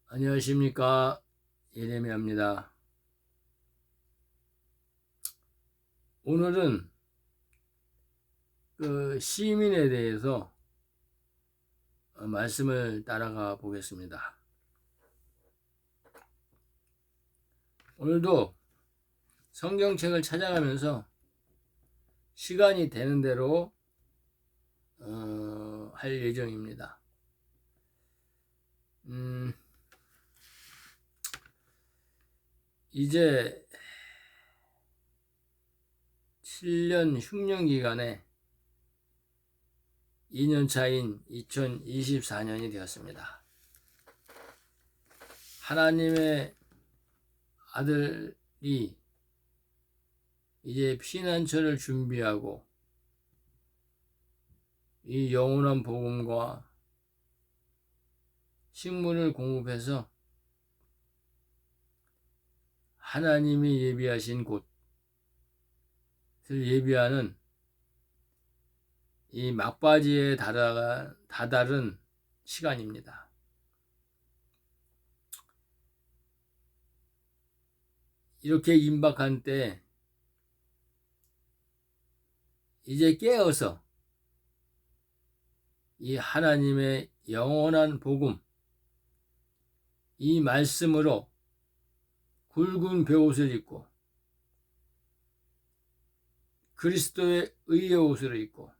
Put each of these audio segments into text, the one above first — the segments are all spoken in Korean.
안녕하십니까. 예레미야입니다. 오늘은 시민에 대해서 말씀을 따라가 보겠습니다. 오늘도 성경책을 찾아가면서 시간이 되는 대로 할 예정입니다. 이제 7년 흉년 기간에 2년 차인 2024년이 되었습니다. 하나님의 아들이 이제 피난처를 준비하고 이 영원한 복음과 식물을 공급해서 하나님이 예비하신 곳을 예비하는 이 막바지에 다다른 시간입니다. 이렇게 임박한 때 이제 깨어서 이 하나님의 영원한 복음, 이 말씀으로 굵은 베옷을 입고 그리스도의 의의 옷을 입고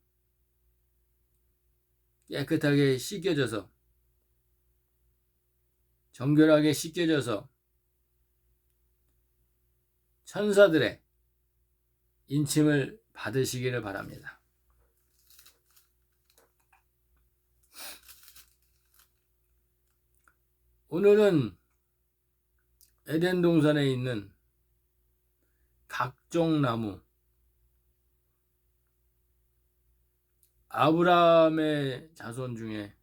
깨끗하게 씻겨져서 정결하게 씻겨져서 천사들의 인침을 받으시기를 바랍니다. 오늘은 에덴 동산에 있는 각종 나무, 아브라함의 자손 중에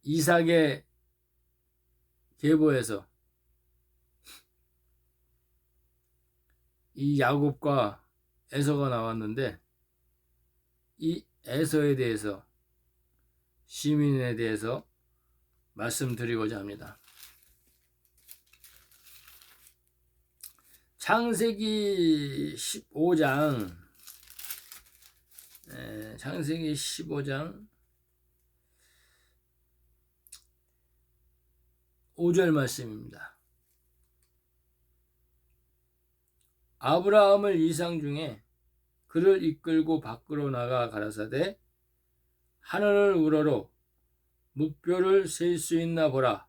이삭의 계보에서 이 야곱과 에서가 나왔는데, 이 에서에 대해서, 시민에 대해서 말씀드리고자 합니다. 창세기 15장 5절 말씀입니다. 아브라함을 이상 중에 그를 이끌고 밖으로 나가 가라사대 하늘을 우러러 묵표를 셀 수 있나 보라.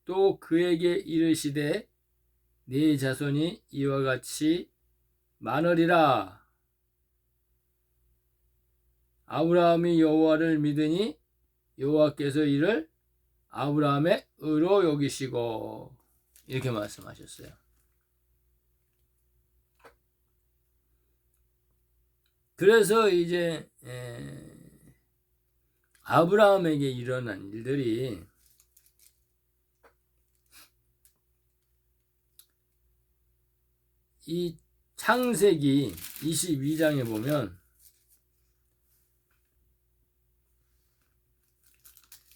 또 그에게 이르시되 네 자손이 이와 같이 많으리라. 아브라함이 여호와를 믿으니 여호와께서 이를 아브라함의 의로 여기시고, 이렇게 말씀하셨어요. 그래서 이제 아브라함에게 일어난 일들이 이 창세기 22장에 보면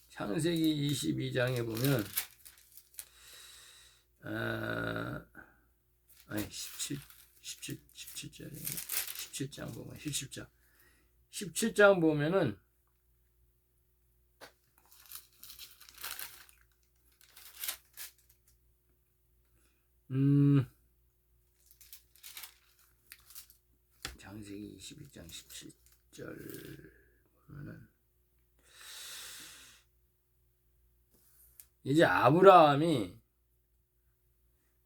창세기 22장에 보면 17장 보면 17장 보면은 창세기 22장 17절 보면은 이제 아브라함이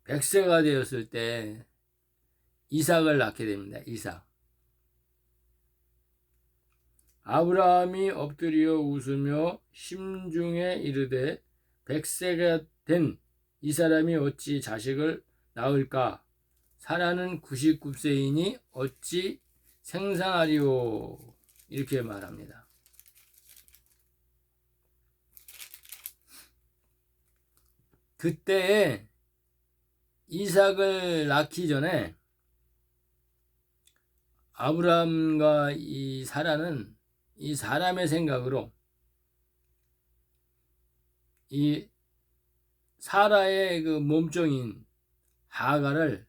100세가 되었을 때 이삭을 낳게 됩니다. 이삭. 아브라함이 엎드려 웃으며 심중에 이르되 100세가 된 이 사람이 어찌 자식을 낳을까? 사라는 99세이니 어찌 생산하리오? 이렇게 말합니다. 그때에 이삭을 낳기 전에 아브라함과 이 사라는 이 사람의 생각으로 이 사라의 그 몸종인 하갈을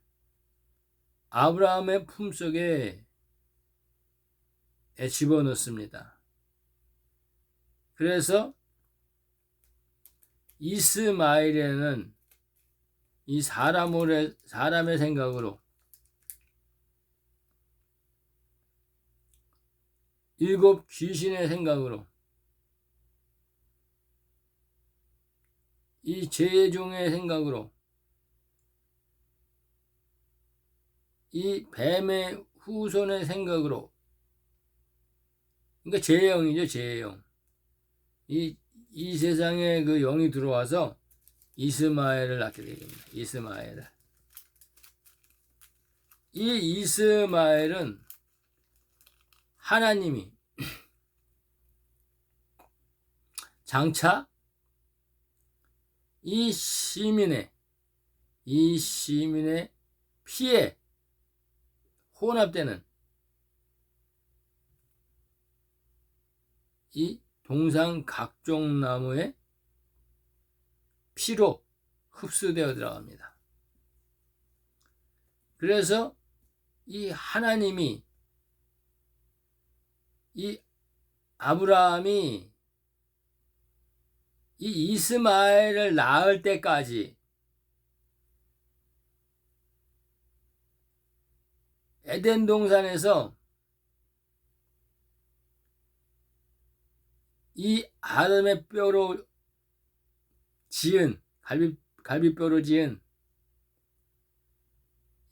아브라함의 품속에 집어넣습니다. 그래서 이스마엘에는 이 사람의 생각으로 일곱 귀신의 생각으로 이 제종의 생각으로 이 뱀의 후손의 생각으로, 그러니까 제영이죠, 제영. 이 세상에 그 영이 들어와서 이스마엘을 낳게 되겠습니다. 이스마엘을. 이 이스마엘은 하나님이 장차 이 시민의 피에 혼합되는 이 동상 각종 나무의 피로 흡수되어 들어갑니다. 그래서 이 하나님이 이 아브라함이 이 이스마엘을 낳을 때까지 에덴 동산에서 이 아담의 뼈로 지은 갈비뼈로 지은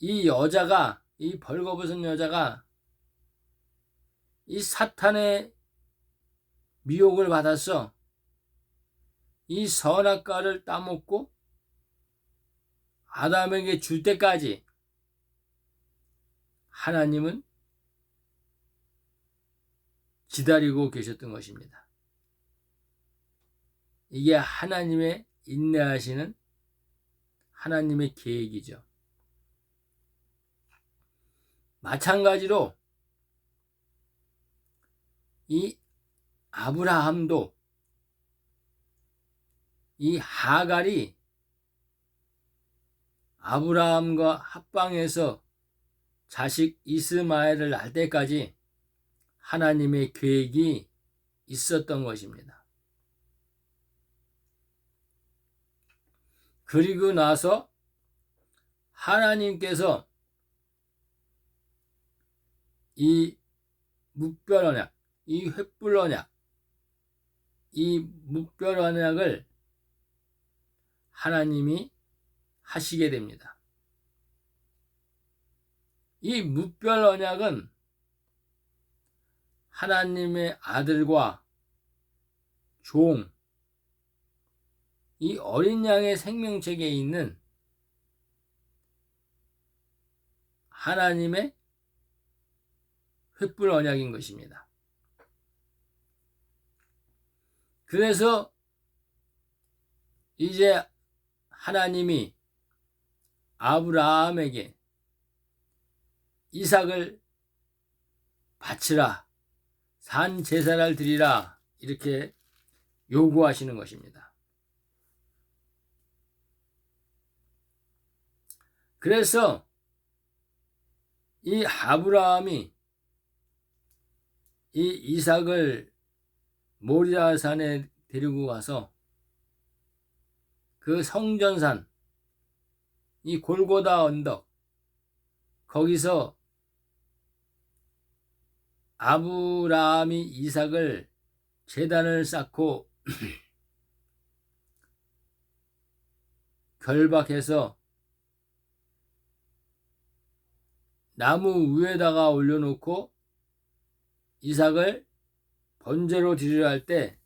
이 여자가, 이 벌거벗은 여자가 이 사탄의 미혹을 받아서 이 선악과를 따먹고 아담에게 줄 때까지 하나님은 기다리고 계셨던 것입니다. 이게 하나님의 인내하시는 하나님의 계획이죠. 마찬가지로 이 아브라함도 이 하갈이 아브라함과 합방해서 자식 이스마엘을 낳을 때까지 하나님의 계획이 있었던 것입니다. 그리고 나서 하나님께서 이 묵별언약, 이 횃불언약, 이 묵별언약을 하나님이 하시게 됩니다. 이 묵별언약은 하나님의 아들과 종, 이 어린 양의 생명책에 있는 하나님의 횃불 언약인 것입니다. 그래서 이제 하나님이 아브라함에게 이삭을 바치라, 산 제사를 드리라, 이렇게 요구하시는 것입니다. 그래서 이 아브라함이 이 이삭을 모리아 산에 데리고 가서 그 성전산, 이 골고다 언덕, 거기서 아브라함이 이삭을 제단을 쌓고 결박해서 나무 위에다가 올려놓고 이삭을 번제로 드리려 할 때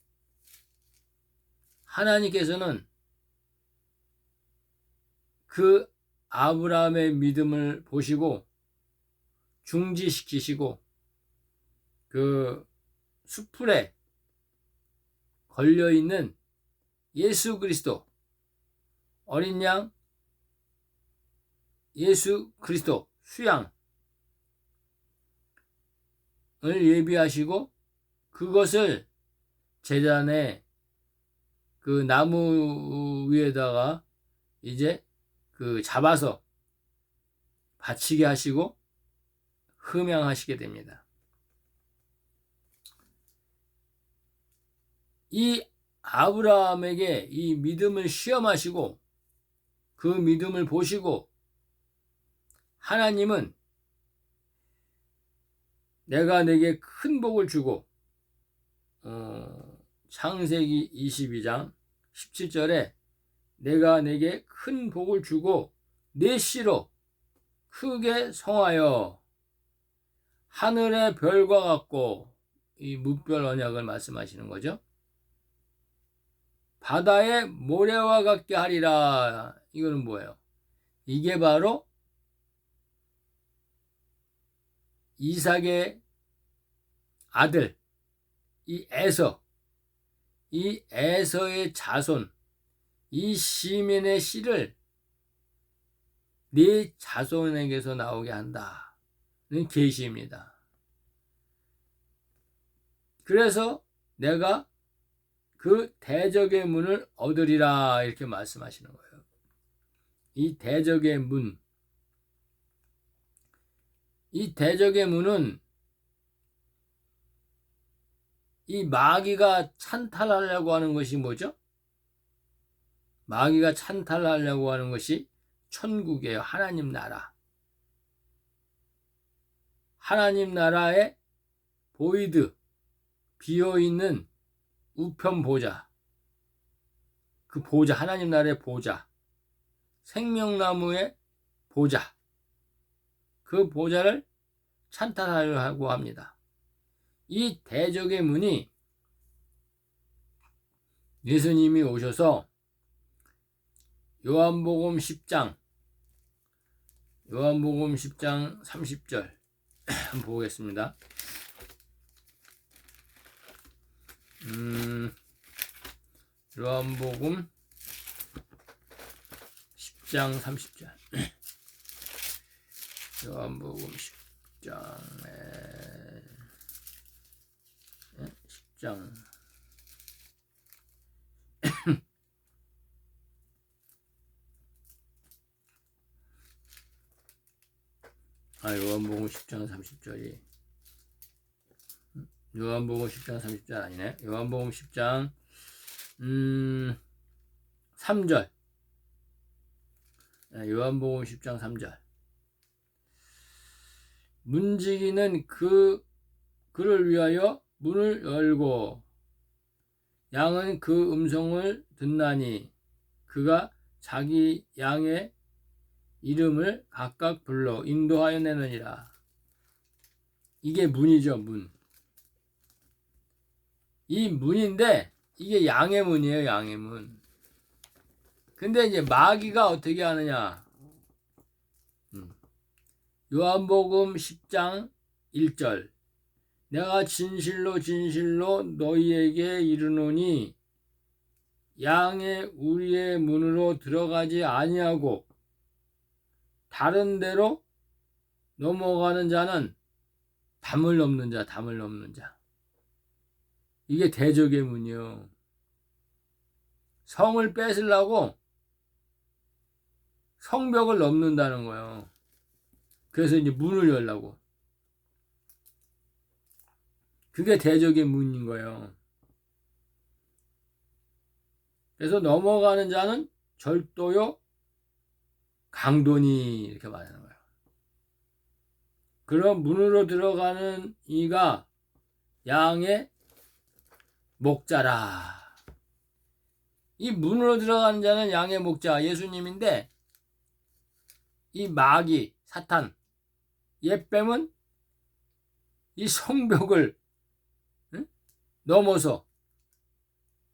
하나님께서는 그 아브라함의 믿음을 보시고 중지시키시고 그 수풀에 걸려있는 예수 그리스도, 어린 양 예수 그리스도 수양을 예비하시고 그것을 제단에 그 나무 위에다가 이제 그 잡아서 바치게 하시고 흠양하시게 됩니다. 이 아브라함에게 이 믿음을 시험하시고 그 믿음을 보시고 하나님은 내가 내게 큰 복을 주고 창세기 22장 17절에 내가 내게 큰 복을 주고 내 씨로 크게 성하여 하늘의 별과 같고 이 무별 언약을 말씀하시는 거죠. 바다의 모래와 같게 하리라. 이거는 뭐예요? 이게 바로 이삭의 아들 이 에서의 자손 이 시면의 씨를 네 자손에게서 나오게 한다는 계시입니다. 그래서 내가 그 대적의 문을 얻으리라 이렇게 말씀하시는 거예요. 이 대적의 문, 이 대적의 문은 이 마귀가 찬탈하려고 하는 것이 뭐죠? 마귀가 찬탈하려고 하는 것이 천국이에요. 하나님 나라. 하나님 나라의 보이드, 비어있는 우편 보좌, 그 보좌, 하나님 나라의 보좌, 생명나무의 보좌, 그 보좌를 찬탈하려고 합니다. 이 대적의 문이 예수님이 오셔서 요한복음 10장 30절 한번 보겠습니다. 요한복음 10장 30절 요한복음 10장 요한복음 10장 30절이 요한복음 10장 30절 아니네. 요한복음 10장 3절 요한복음 10장 3절 문지기는 그를 위하여 문을 열고 양은 그 음성을 듣나니 그가 자기 양의 이름을 각각 불러 인도하여 내느니라. 이게 문이죠. 문. 이 문인데 이게 양의 문이에요. 양의 문. 근데 이제 마귀가 어떻게 하느냐. 요한복음 10장 1절 내가 진실로 진실로 너희에게 이르노니 양의 우리의 문으로 들어가지 아니하고 다른 데로 넘어가는 자는 담을 넘는 자. 이게 대적의 문이요. 성을 뺏으려고 성벽을 넘는다는 거예요. 그래서 이제 문을 열라고. 그게 대적의 문인 거예요. 그래서 넘어가는 자는 절도요 강도니 이렇게 말하는 거예요. 그럼 문으로 들어가는 이가 양의 목자라. 이 문으로 들어가는 자는 양의 목자 예수님인데 이 마귀 사탄 옛뱀은 이 성벽을 넘어서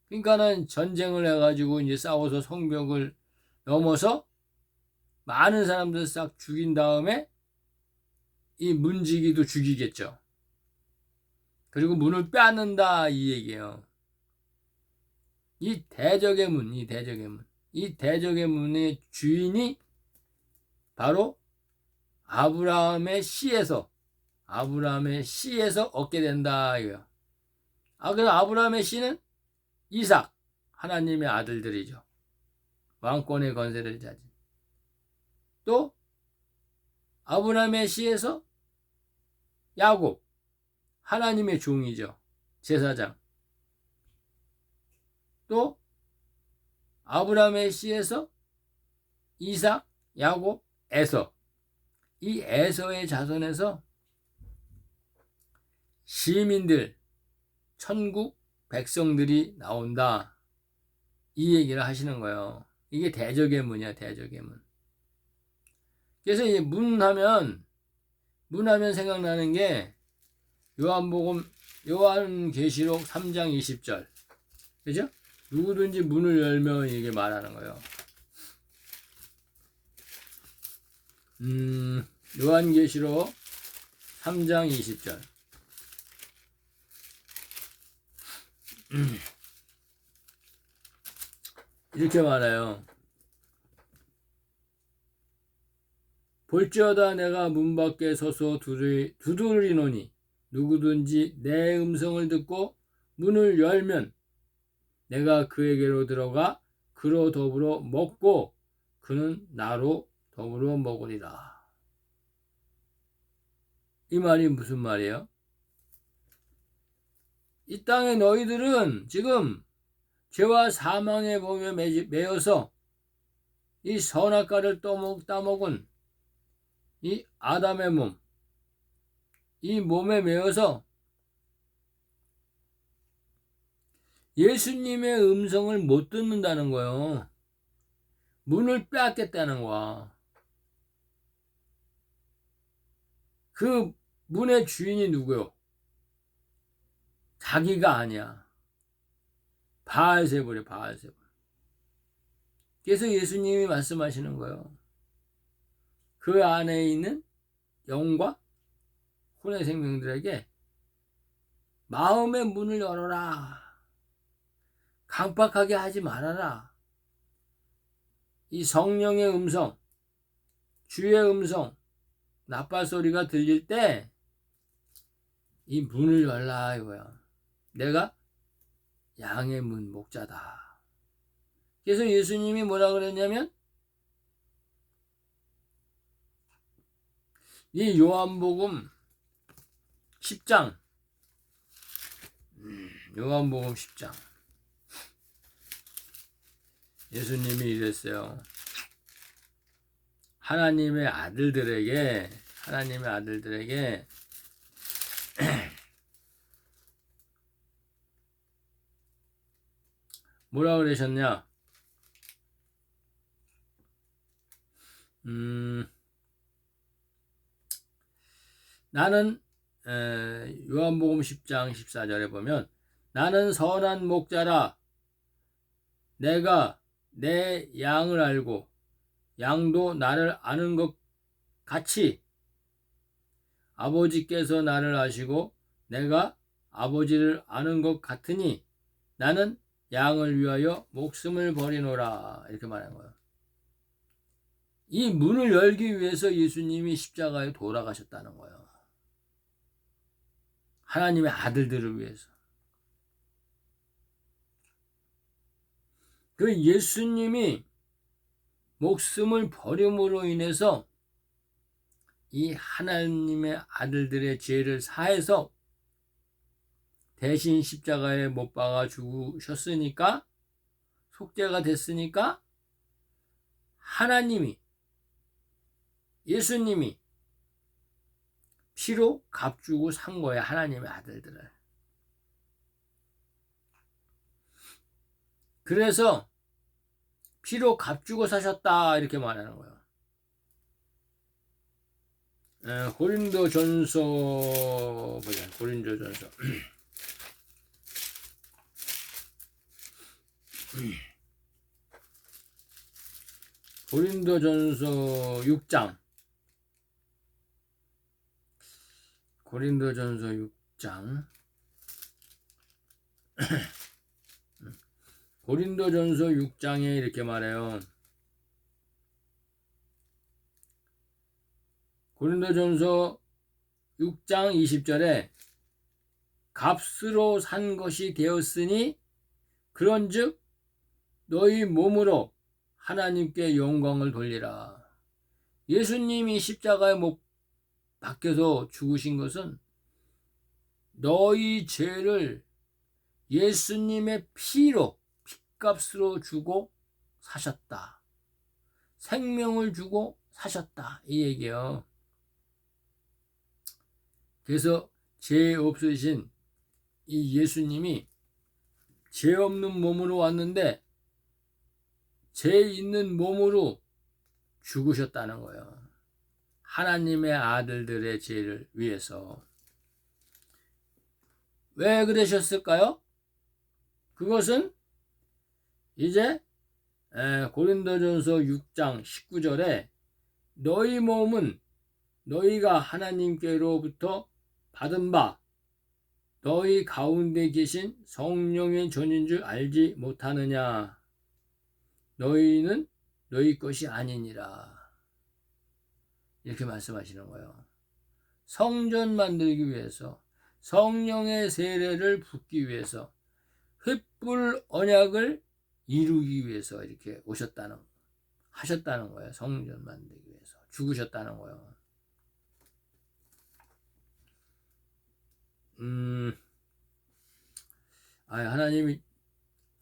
그러니까는 전쟁을 해가지고 이제 싸워서 성벽을 넘어서 많은 사람들 싹 죽인 다음에 이 문지기도 죽이겠죠. 그리고 문을 빼앗는다 이 얘기예요. 이 대적의 문의 주인이 바로 아브라함의 씨에서 얻게 된다 이거예요. 그래서 아브라함의 씨는 이삭, 하나님의 아들들이죠. 왕권의 권세를 가진. 또 아브라함의 씨에서 야곱, 하나님의 종이죠. 제사장. 또 아브라함의 씨에서 이삭, 야곱, 에서. 이 에서의 자손에서 시민들, 천국 백성들이 나온다. 이 얘기를 하시는 거예요. 이게 대적의 문이야, 대적의 문. 그래서 이 문하면 생각나는 게 요한계시록 3장 20절. 그죠? 누구든지 문을 열면 이게 말하는 거예요. 요한계시록 3장 20절. 이렇게 말해요. 볼지어다 내가 문 밖에 서서 두드리노니 누구든지 내 음성을 듣고 문을 열면 내가 그에게로 들어가 그로 더불어 먹고 그는 나로 더불어 먹으리라. 이 말이 무슨 말이에요? 이 땅에 너희들은 지금 죄와 사망의 법에 매여서 이 선악과를 따먹은 이 아담의 몸, 이 몸에 매여서 예수님의 음성을 못 듣는다는 거예요. 문을 빼앗겠다는 거야. 그 문의 주인이 누구요? 자기가 아니야. 바알세불이야, 바알세불. 그래서 예수님이 말씀하시는 거예요. 그 안에 있는 영과 혼의 생명들에게 마음의 문을 열어라. 강박하게 하지 말아라. 이 성령의 음성, 주의 음성, 나팔 소리가 들릴 때 이 문을 열라 이거야. 내가 양의 문 목자다. 그래서 예수님이 뭐라 그랬냐면 이 요한복음 10장 요한복음 10장 예수님이 이랬어요. 하나님의 아들들에게 뭐라 그러셨냐? 나는 요한복음 10장 14절에 보면 나는 선한 목자라 내가 내 양을 알고 양도 나를 아는 것 같이 아버지께서 나를 아시고 내가 아버지를 아는 것 같으니 나는 양을 위하여 목숨을 버리노라 이렇게 말한 거예요. 이 문을 열기 위해서 예수님이 십자가에 돌아가셨다는 거예요. 하나님의 아들들을 위해서. 그 예수님이 목숨을 버림으로 인해서 이 하나님의 아들들의 죄를 사해서 대신 십자가에 못 박아 죽으셨으니까 속죄가 됐으니까 하나님이 예수님이 피로 값주고 산 거예요. 하나님의 아들들을. 그래서 피로 값주고 사셨다 이렇게 말하는 거예요. 고린도전서 보자. 고린도전서 고린도전서 6장 고린도전서 6장 고린도전서 6장에 이렇게 말해요. 고린도전서 6장 20절에 값으로 산 것이 되었으니 그런즉 너희 몸으로 하나님께 영광을 돌리라. 예수님이 십자가에 못 박혀서 죽으신 것은 너희 죄를 예수님의 피로, 피값으로 주고 사셨다. 생명을 주고 사셨다. 이 얘기예요. 그래서 죄 없으신 이 예수님이 죄 없는 몸으로 왔는데 죄 있는 몸으로 죽으셨다는 거예요. 하나님의 아들들의 죄를 위해서. 왜 그러셨을까요? 그것은 이제 고린도전서 6장 19절에 너희 몸은 너희가 하나님께로부터 받은 바 너희 가운데 계신 성령의 전인 줄 알지 못하느냐. 너희는 너희 것이 아니니라. 이렇게 말씀하시는 거예요. 성전 만들기 위해서, 성령의 세례를 붓기 위해서, 횃불 언약을 이루기 위해서 이렇게 하셨다는 거예요. 성전 만들기 위해서 죽으셨다는 거예요. 하나님이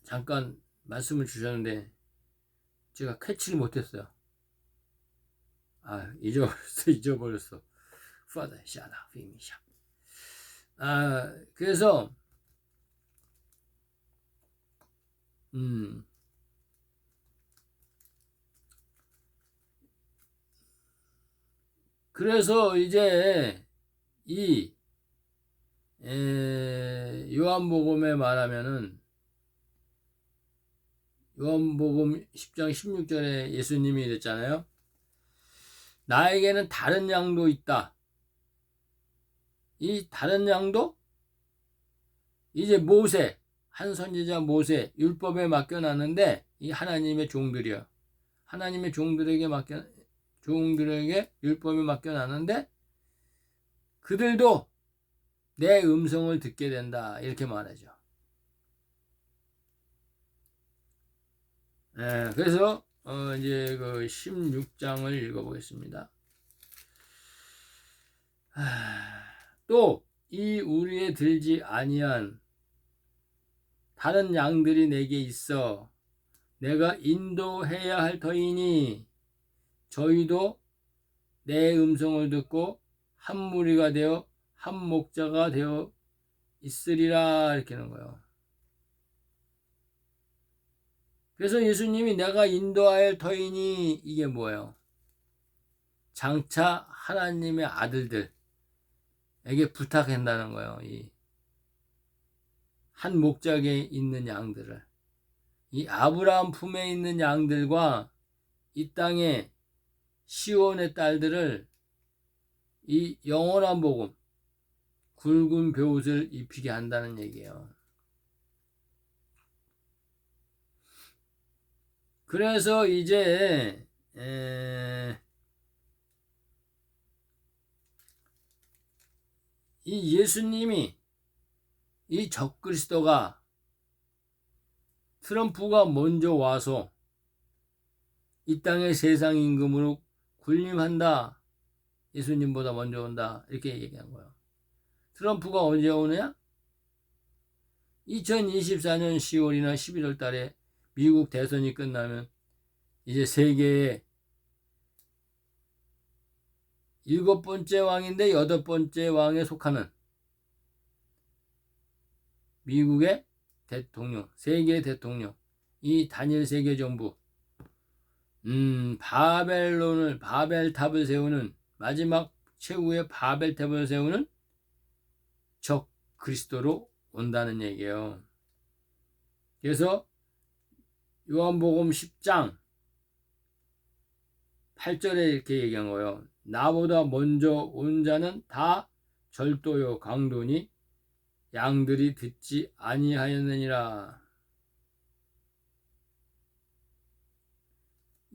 잠깐 말씀을 주셨는데 제가 캐치를 못했어요. 잊어버렸어. 후아다 샤다 피미샤. 그래서 그래서 이제 이 요한복음에 말하면은 요한복음 10장 16절에 예수님이 이랬잖아요. 나에게는 다른 양도 있다. 이 다른 양도 이제 한 선지자 모세 율법에 맡겨놨는데 이 하나님의 종들이요. 하나님의 종들에게 율법에 맡겨놨는데 그들도 내 음성을 듣게 된다. 이렇게 말하죠. 그래서 이제 그 16장을 읽어보겠습니다. 또 이 우리에 들지 아니한 다른 양들이 내게 있어 내가 인도해야 할 터이니 저희도 내 음성을 듣고 한 무리가 되어 한 목자가 되어 있으리라. 이렇게 하는 거예요. 그래서 예수님이 내가 인도해야 할 터이니 이게 뭐예요? 장차 하나님의 아들들에게 부탁한다는 거예요. 이 한 목자에 있는 양들을, 이 아브라함 품에 있는 양들과 이 땅의 시온의 딸들을 이 영원한 복음, 굵은 벼옷을 입히게 한다는 얘기예요. 그래서 이제 이 예수님이 이 적그리스도가 트럼프가 먼저 와서 이 땅의 세상 임금으로 군림한다. 예수님보다 먼저 온다. 이렇게 얘기한 거예요. 트럼프가 언제 오느냐? 2024년 10월이나 11월 달에 미국 대선이 끝나면 이제 세계의 7번째 왕인데 8번째 왕에 속하는 미국의 대통령, 세계 대통령, 이 다니엘 세계정부, 바벨탑을 세우는 마지막 최후의 바벨탑을 세우는 적 그리스도로 온다는 얘기예요. 그래서 요한복음 10장 8절에 이렇게 얘기한 거예요. 나보다 먼저 온 자는 다 절도요 강도니 양들이 듣지 아니하였느니라.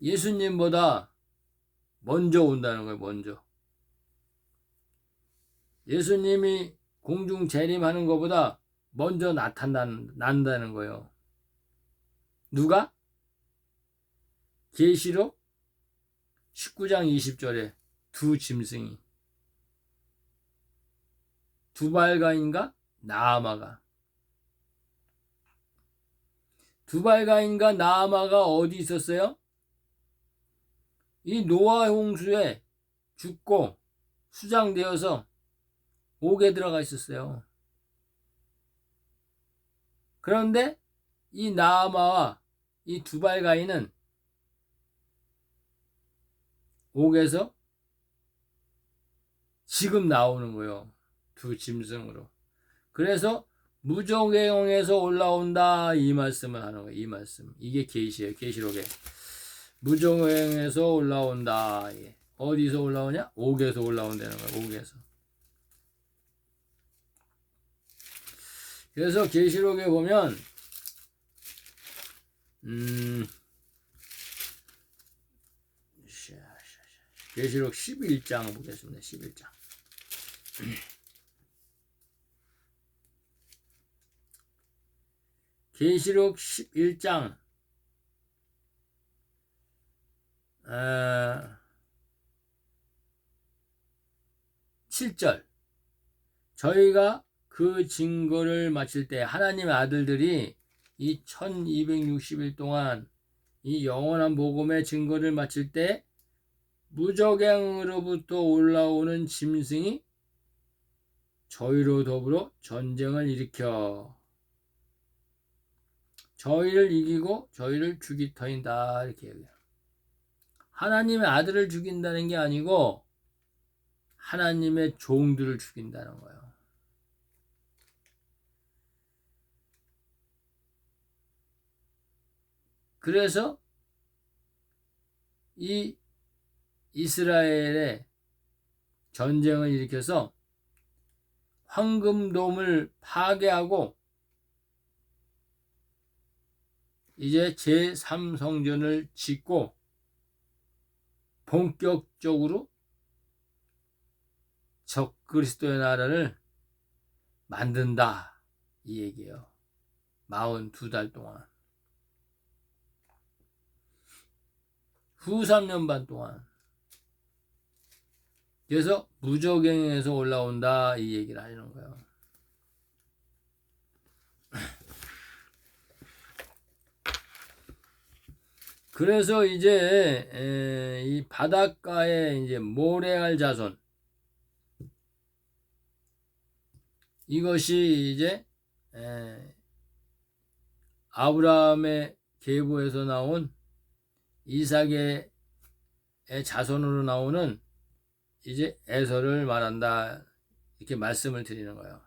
예수님보다 먼저 온다는 거예요. 먼저. 예수님이 공중 재림하는 것보다 먼저 난다는 거예요. 누가? 계시록 19장 20절에 두 짐승이 두발가인과 나아마가 두발가인과 나아마가 어디 있었어요? 이 노아 홍수에 죽고 수장되어서 옥에 들어가 있었어요. 그런데 이 나아마와 이 두발가인은 옥에서 지금 나오는 거예요. 두 짐승으로. 그래서 무저갱에서 올라온다 이 말씀을 하는 거예요. 이 말씀. 이게 계시예요. 계시록에. 무저갱에서 올라온다. 어디서 올라오냐? 옥에서 올라온다는 거예요. 옥에서. 그래서 계시록에 보면 계시록 11장 보겠습니다. 11장. 계시록 11장 7절. 저희가 그 증거를 마칠 때 하나님의 아들들이 이 1260일 동안 이 영원한 복음의 증거를 마칠 때 무저갱으로부터 올라오는 짐승이 저희로 더불어 전쟁을 일으켜 저희를 이기고 저희를 죽이터인다 이렇게 얘기해요. 하나님의 아들을 죽인다는 게 아니고 하나님의 종들을 죽인다는 거예요. 그래서 이 이스라엘의 전쟁을 일으켜서 황금돔을 파괴하고 이제 제3성전을 짓고 본격적으로 적그리스도의 나라를 만든다 이 얘기예요. 42달 동안 후 3년 반 동안. 그래서 무저갱에서 올라온다 이 얘기를 하는 거예요. 그래서 이제 이 바닷가에 이제 모래알 자손 이것이 이제 아브라함의 계보에서 나온 이삭의 자손으로 나오는 이제 에서를 말한다 이렇게 말씀을 드리는 거예요.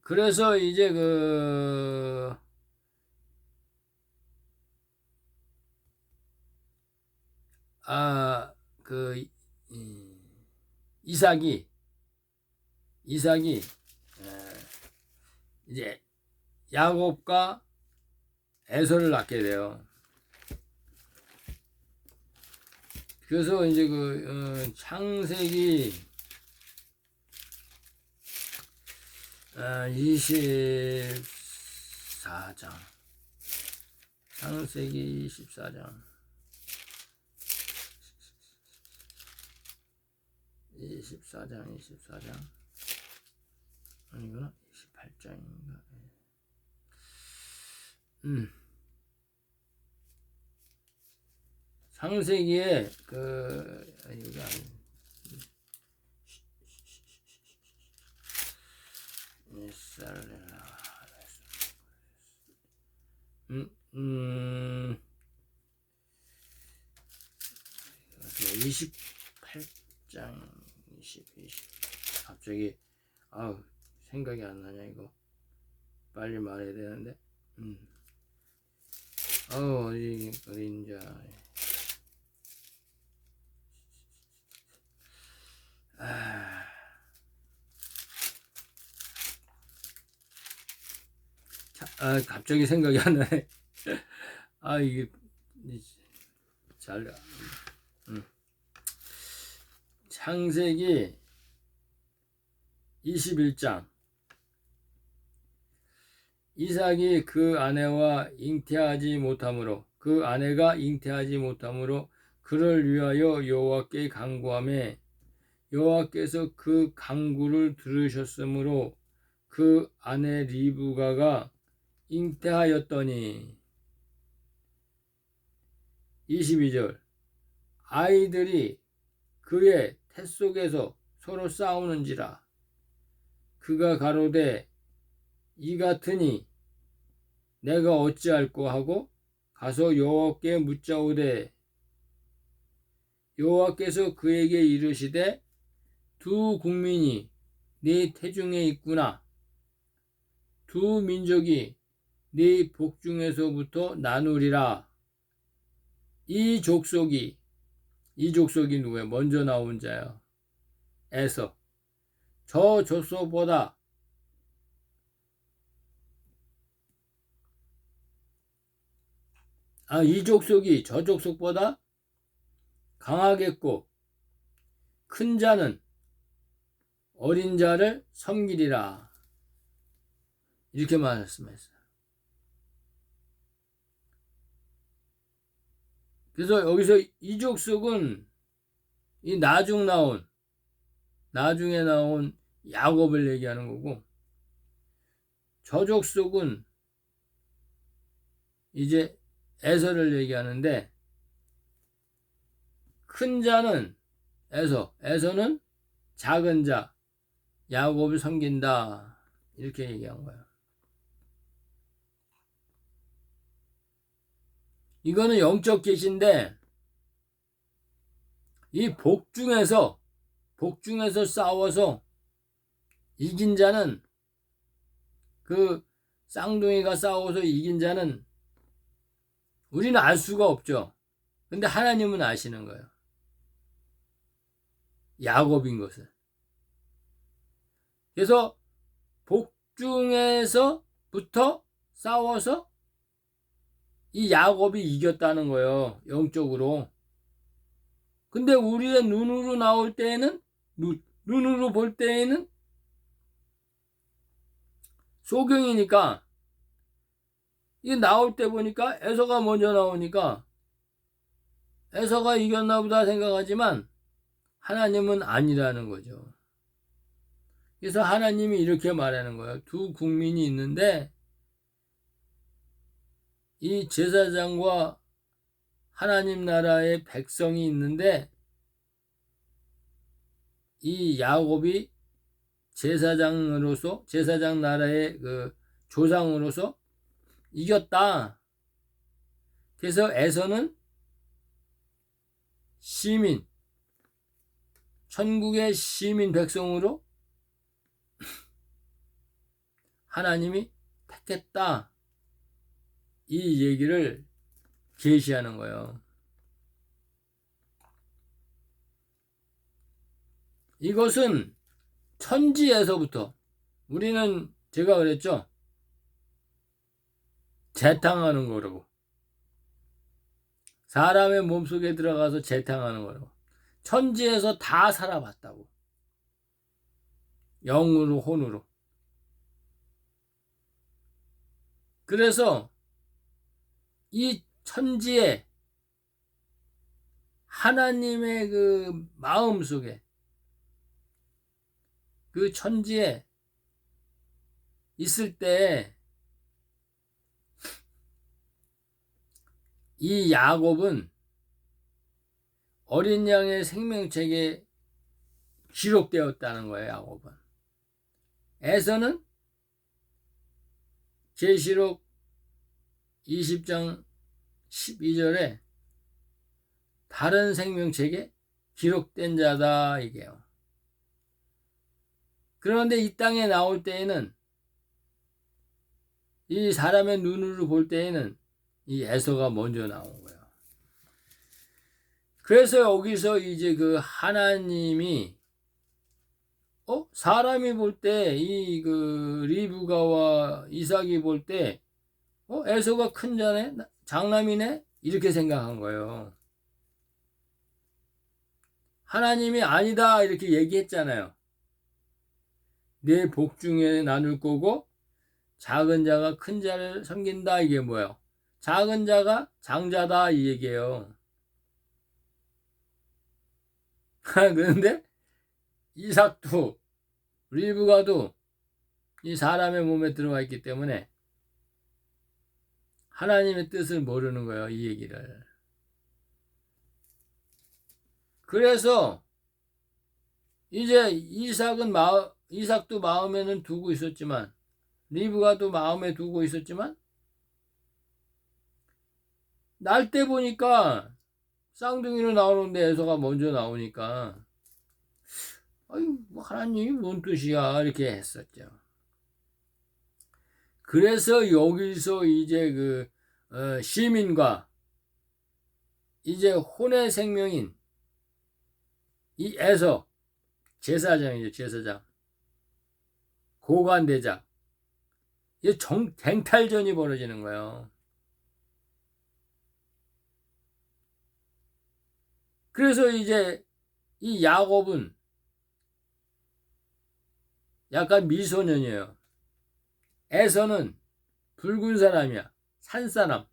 그래서 이제 이삭이 이제 야곱과 에서를 낳게 돼요. 그래서 이제 창세기 24장 창세기 24장 24장 아니구나 28장인가 창세기에 이거 아니 28장 20 갑자기 생각이 안 나냐 이거 빨리 말해야 되는데 어디 그림자 갑자기 생각이 안 나네. 이게 잘 창세기 21장 이삭이 그 아내와 잉태하지 못하므로 그 아내가 잉태하지 못하므로 그를 위하여 여호와께 간구하매 여호와께서 그 간구를 들으셨으므로 그 아내 리브가가 잉태하였더니 22절 아이들이 그의 태 속에서 서로 싸우는지라 그가 가로되 이 같으니 내가 어찌할꼬 하고 가서 여호와께 묻자오되 여호와께서 그에게 이르시되 두 국민이 네 태중에 있구나 두 민족이 네 복중에서부터 나누리라 이 족속이 누구예요? 먼저 나온 자요. 에서 저 족속보다 이 족속이 저 족속보다 강하겠고 큰 자는 어린 자를 섬기리라 이렇게 말씀했어요. 그래서 여기서 이 족속은 이 나중에 나온 야곱을 얘기하는 거고 저 족속은 이제 에서를 얘기하는데 큰 자는 에서는 작은 자 야곱을 섬긴다 이렇게 얘기한 거예요. 이거는 영적 계시인데 이 복중에서 싸워서 이긴 자는 그 쌍둥이가 싸워서 이긴 자는 우리는 알 수가 없죠. 근데 하나님은 아시는 거예요. 야곱인 것을. 그래서 복중에서부터 싸워서 이 야곱이 이겼다는 거예요. 영적으로. 근데 우리의 눈으로 나올 때에는 눈으로 볼 때에는 소경이니까 이게 나올 때 보니까 에서가 먼저 나오니까 에서가 이겼나 보다 생각하지만 하나님은 아니라는 거죠. 그래서 하나님이 이렇게 말하는 거예요. 두 국민이 있는데 이 제사장과 하나님 나라의 백성이 있는데 이 야곱이 제사장 나라의 그 조상으로서 이겼다. 그래서 에서는 천국의 시민 백성으로 하나님이 택했다. 이 얘기를 계시하는 거예요. 이것은 천지에서부터 우리는 제가 그랬죠. 재탕하는 거라고. 사람의 몸속에 들어가서 재탕하는 거라고. 천지에서 다 살아봤다고. 영으로 혼으로. 그래서 이 천지에 하나님의 그 마음 속에 그 천지에 있을 때 이 야곱은 어린 양의 생명책에 기록되었다는 거예요. 야곱은. 에서는 계시록 20장 12절에 다른 생명책에 기록된 자다 이게요. 그런데 이 땅에 나올 때에는 이 사람의 눈으로 볼 때에는 이 에서가 먼저 나온 거예요. 그래서 여기서 이제 그 하나님이 사람이 볼 때 이 그 리브가와 이삭이 볼 때 에서가 큰 자네 장남이네 이렇게 생각한 거예요. 하나님이 아니다 이렇게 얘기했잖아요. 내 복중에 나눌 거고 작은 자가 큰 자를 섬긴다. 이게 뭐예요? 작은 자가 장자다 이 얘기예요. 그런데 이삭도 리브가도 이 사람의 몸에 들어가 있기 때문에 하나님의 뜻을 모르는 거예요. 이 얘기를. 그래서 이제 이삭도 마음에는 두고 있었지만 리브가도 마음에 두고 있었지만 날 때 보니까 쌍둥이로 나오는데 에서가 먼저 나오니까 아유 하나님이 뭔 뜻이야 이렇게 했었죠. 그래서 여기서 이제 시민과 이제 혼의 생명인 이 에서 제사장이죠. 제사장 고관대장 이 쟁탈전이 벌어지는 거예요. 그래서 이제 이 야곱은 약간 미소년이에요. 에서는 붉은 사람이야. 산사람.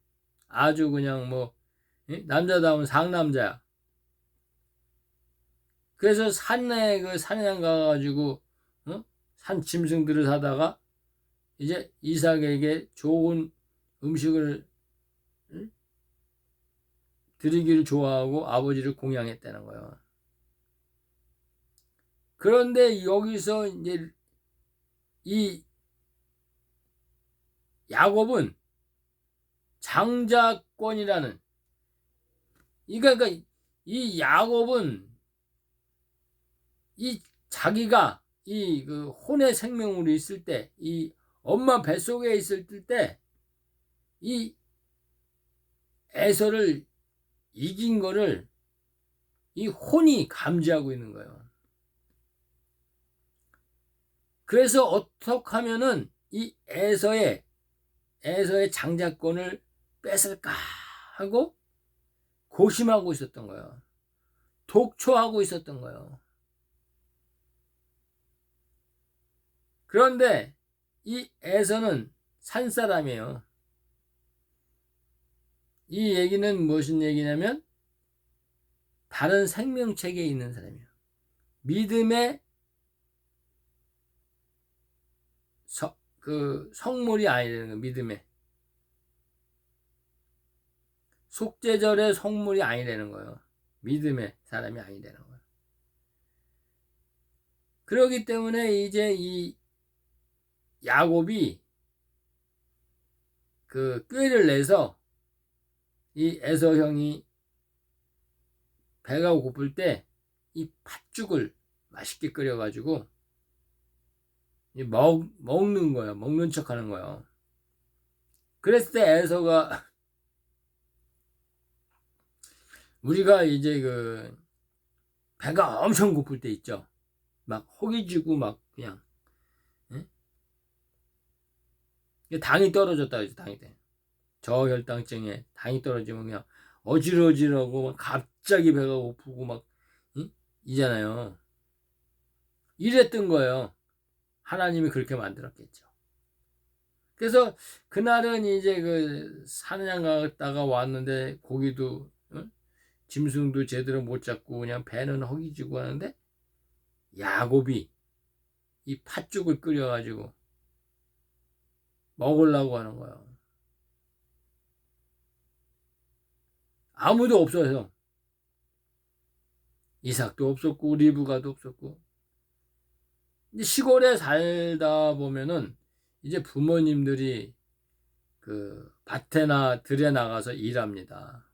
아주 그냥 남자다운 상남자야. 그래서 산에 산양 가가지고 산 짐승들을 사다가 이제 이삭에게 좋은 음식을 드리기를 좋아하고 아버지를 공양했다는 거예요. 그런데 여기서 이제 이 야곱은 장자권이라는 그러니까 이 야곱은 이 자기가 이 혼의 생명으로 있을 때 이 엄마 뱃속에 있을 때 이 에서를 이긴 거를 이 혼이 감지하고 있는 거예요. 그래서 어떻게 하면은 이 에서의 장자권을 뺏을까 하고 고심하고 있었던 거예요. 독초하고 있었던 거예요. 그런데 이 에서는 산사람이에요. 이 얘기는 무슨 얘기냐면 다른 생명체계에 있는 사람이에요. 믿음의 성물이 아니라는 거예요. 믿음의 속죄절의 성물이 아니라는 거예요. 믿음의 사람이 아니라는 거예요. 그렇기 때문에 이제 이 야곱이 꾀를 내서 이 에서 형이 배가 고플 때 이 팥죽을 맛있게 끓여가지고 먹는 거예요. 먹는 척 하는 거예요. 그랬을 때 에서가 우리가 이제 배가 엄청 고플 때 있죠. 막 허기지고 막 그냥 당이 떨어졌다 그러죠. 당이 돼. 저혈당증에 당이 떨어지면 그냥 어지러지라고 막 갑자기 배가 고프고 막 이잖아요. 이랬던 거예요. 하나님이 그렇게 만들었겠죠. 그래서 그날은 이제 산양 갔다가 왔는데 고기도 짐승도 제대로 못 잡고 그냥 배는 허기지고 하는데 야곱이 이 팥죽을 끓여가지고 먹으려고 하는 거예요. 아무도 없어요. 이삭도 없었고 리브가도 없었고. 시골에 살다 보면은 이제 부모님들이 밭에나 들에 나가서 일합니다.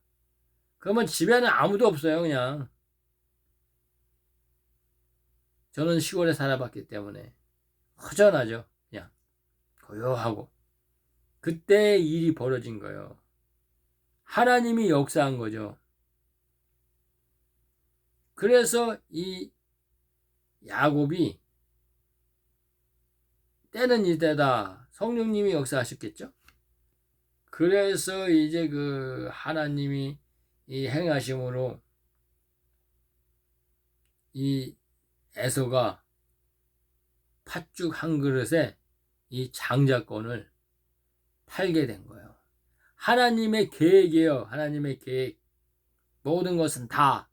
그러면 집에는 아무도 없어요. 그냥 저는 시골에 살아봤기 때문에 허전하죠. 그냥 고요하고 그때 일이 벌어진 거예요. 하나님이 역사한 거죠. 그래서 이 야곱이 때는 이때다. 성령님이 역사하셨겠죠. 그래서 이제 하나님이 이 행하심으로 이 에서가 팥죽 한 그릇에 이 장자권을 팔게 된 거예요. 하나님의 계획이에요. 하나님의 계획. 모든 것은 다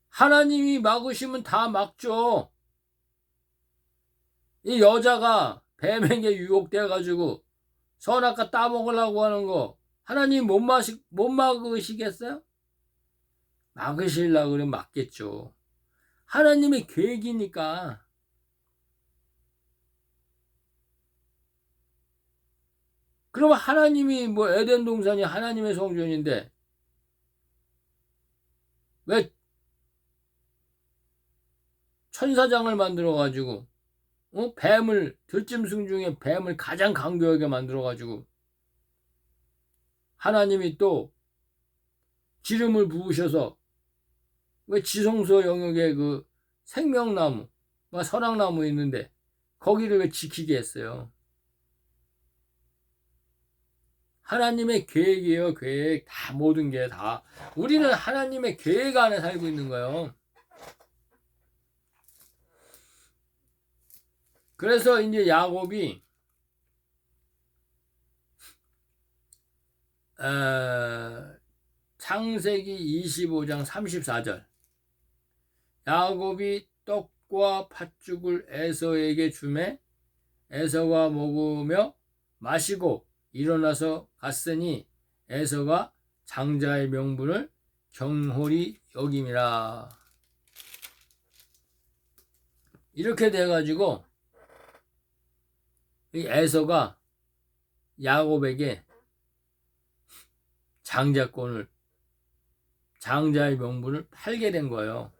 하나님이 막으시면 다 막죠. 이 여자가 뱀에게 유혹돼 가지고 선악과 따먹으려고 하는 거 하나님 못 막으시겠어요? 막으시려고 그러면 막겠죠. 하나님의 계획이니까. 그러면 하나님이 뭐 에덴 동산이 하나님의 성전인데 왜 천사장을 만들어 가지고 뱀을 들짐승 중에 뱀을 가장 강교하게 만들어 가지고 하나님이 또 기름을 부으셔서 왜 지성소 영역에 그 생명나무, 선악나무 있는데 거기를 왜 지키게 했어요? 하나님의 계획이에요. 계획. 다 모든 게 다. 우리는 하나님의 계획 안에 살고 있는 거예요. 그래서 이제 야곱이 창세기 25장 34절 야곱이 떡과 팥죽을 에서에게 주매 에서가 먹으며 마시고 일어나서 갔으니 에서가 장자의 명분을 경홀히 여김이라. 이렇게 돼가지고 이 에서가 야곱에게 장자권을 장자의 명분을 팔게 된 거예요.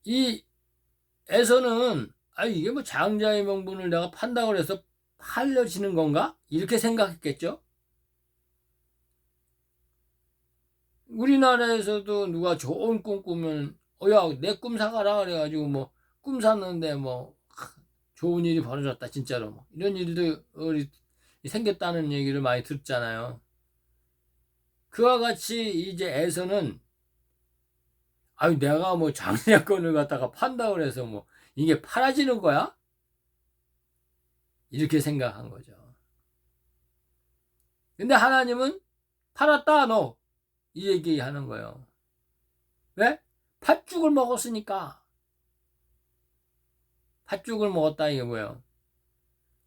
이 에서는 이게 뭐 장자의 명분을 내가 판다고 해서 팔려지는 건가? 이렇게 생각했겠죠? 우리나라에서도 누가 좋은 꿈 꾸면 야, 내 꿈 사가라 그래가지고 뭐 꿈 샀는데 뭐 좋은 일이 벌어졌다 진짜로 뭐 이런 일도 생겼다는 얘기를 많이 듣잖아요. 그와 같이 이제 에서는 내가 뭐 장자권을 갖다가 판다고 해서 뭐 이게 팔아지는 거야? 이렇게 생각한 거죠. 근데 하나님은 팔았다 너 이 얘기 하는 거예요. 왜? 팥죽을 먹었으니까. 팥죽을 먹었다 이게 뭐예요?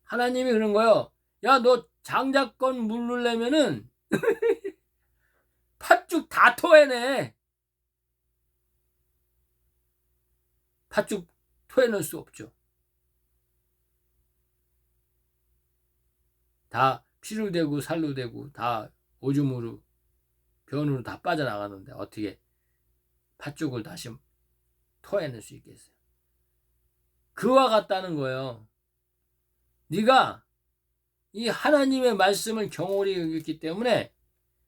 하나님이 그런 거예요. 야, 너 장자권 물르려면은 팥죽 다 토해내. 팥죽 토해낼 수 없죠. 다 피로 되고 살로 되고 다 오줌으로 변으로 다 빠져나가는데 어떻게 팥죽을 다시 토해낼 수 있겠어요? 그와 같다는 거예요. 네가 이 하나님의 말씀을 경홀히 여겼기 때문에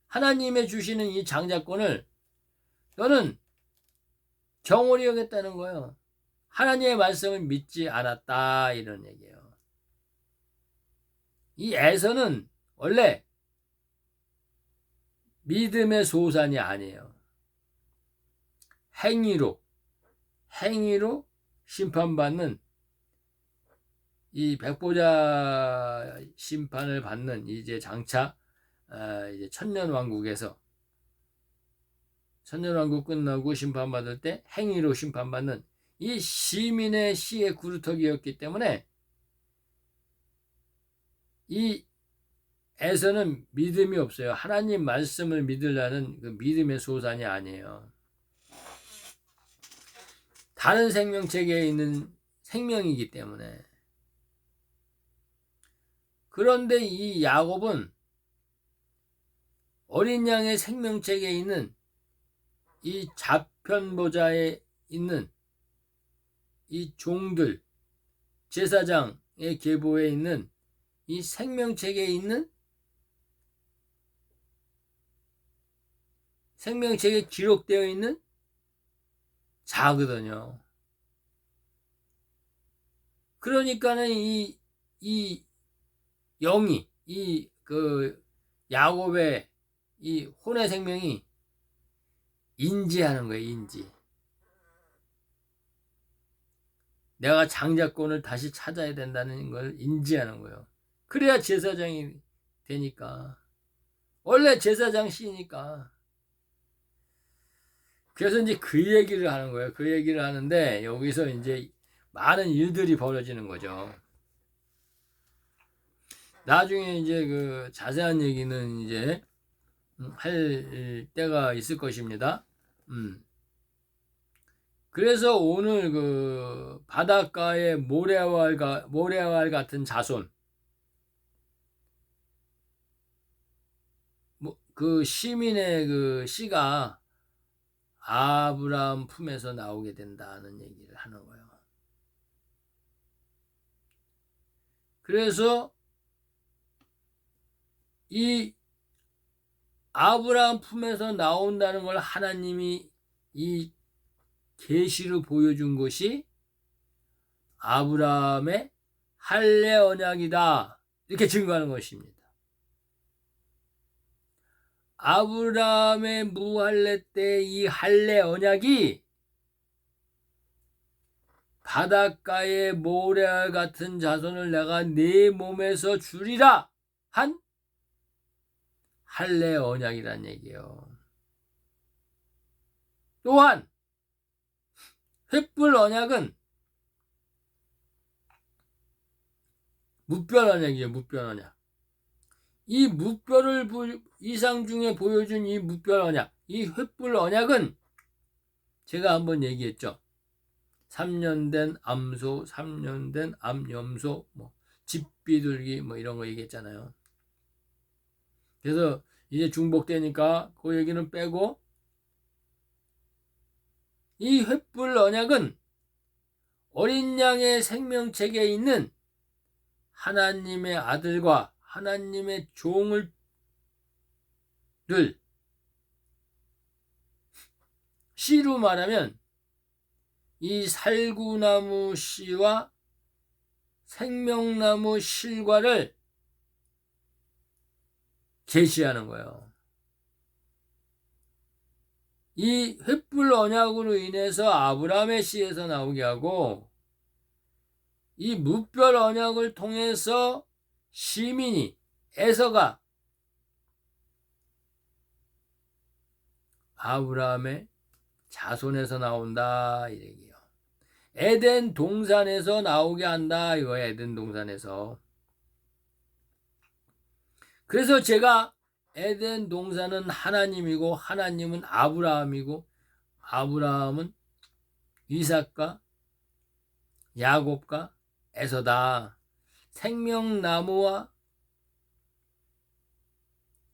하나님의 주시는 이 장자권을 너는 경홀히 여겼다는 거예요. 하나님의 말씀을 믿지 않았다 이런 얘기예요. 이 에서는 원래 믿음의 소산이 아니에요. 행위로 심판받는 이 백보자 심판을 받는 이제 장차 이제 천년왕국에서 천년왕국 끝나고 심판받을 때 행위로 심판받는 이 시민의 씨의 구루터기였기 때문에 이 에서는 믿음이 없어요. 하나님 말씀을 믿으려는 그 믿음의 소산이 아니에요. 다른 생명체계에 있는 생명이기 때문에. 그런데 이 야곱은 어린 양의 생명체계에 있는 이 좌편보좌에 있는 이 종들, 제사장의 계보에 있는 이 생명체계에 있는 생명체계에 기록되어 있는 자거든요. 그러니까는 이 영이 이 그 야곱의 이 혼의 생명이 인지하는 거예요. 인지. 내가 장자권을 다시 찾아야 된다는 걸 인지하는 거예요. 그래야 제사장이 되니까. 원래 제사장 씨니까. 그래서 이제 그 얘기를 하는 거예요. 그 얘기를 하는데 여기서 이제 많은 일들이 벌어지는 거죠. 나중에 이제 그 자세한 얘기는 이제 할 때가 있을 것입니다. 그래서 오늘 그 바닷가의 모래알 같은 자손, 그 시민의 그 씨가 아브라함 품에서 나오게 된다는 얘기를 하는 거예요. 그래서 이 아브라함 품에서 나온다는 걸 하나님이 이 계시로 보여준 것이 아브라함의 할례 언약이다. 이렇게 증거하는 것입니다. 아브라함의 무할례 때 이 할례 언약이 바닷가의 모래알 같은 자손을 내가 네 몸에서 주리라 한 할례 언약이란 얘기예요. 또한 횃불 언약은 무별 언약이에요. 무별 언약. 이 무별을 이상 중에 보여준 이 무별 언약, 이 횃불 언약은 제가 한번 얘기했죠. 3년 된 암소, 3년 된 암염소, 집비둘기 이런 거 얘기했잖아요. 그래서 이제 중복되니까 그 얘기는 빼고 이 횃불 언약은 어린 양의 생명책에 있는 하나님의 아들과 하나님의 종을 씨로 말하면 이 살구나무 씨와 생명나무 실과를 계시하는 거예요. 이 횃불 언약으로 인해서 아브라함의 씨에서 나오게 하고 이 무별 언약을 통해서 시민이 에서가 아브라함의 자손에서 나온다 이 얘기예요. 에덴 동산에서 나오게 한다 이거예요. 에덴 동산에서. 그래서 제가 에덴 동산은 하나님이고 하나님은 아브라함이고 아브라함은 이삭과 야곱과 에서다. 생명나무와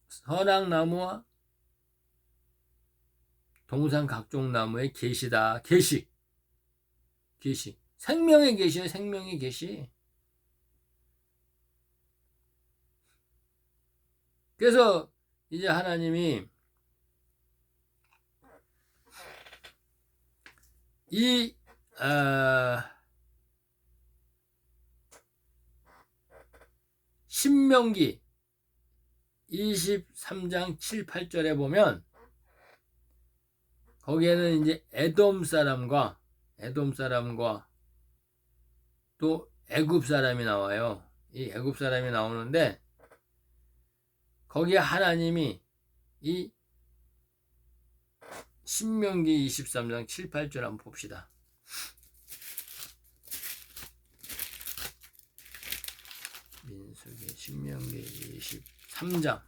선악나무와 동산 각종 나무의 계시다. 계시. 생명의 계시예요. 생명의 계시. 그래서 이제 하나님이 이 신명기 23장 7, 8절에 보면 거기에는 이제 에돔 사람과 또 애굽 사람이 나와요. 이 애굽 사람이 나오는데 거기에 하나님이 이 신명기 23장 7, 8절 한번 봅시다. 민수기 신명기 23장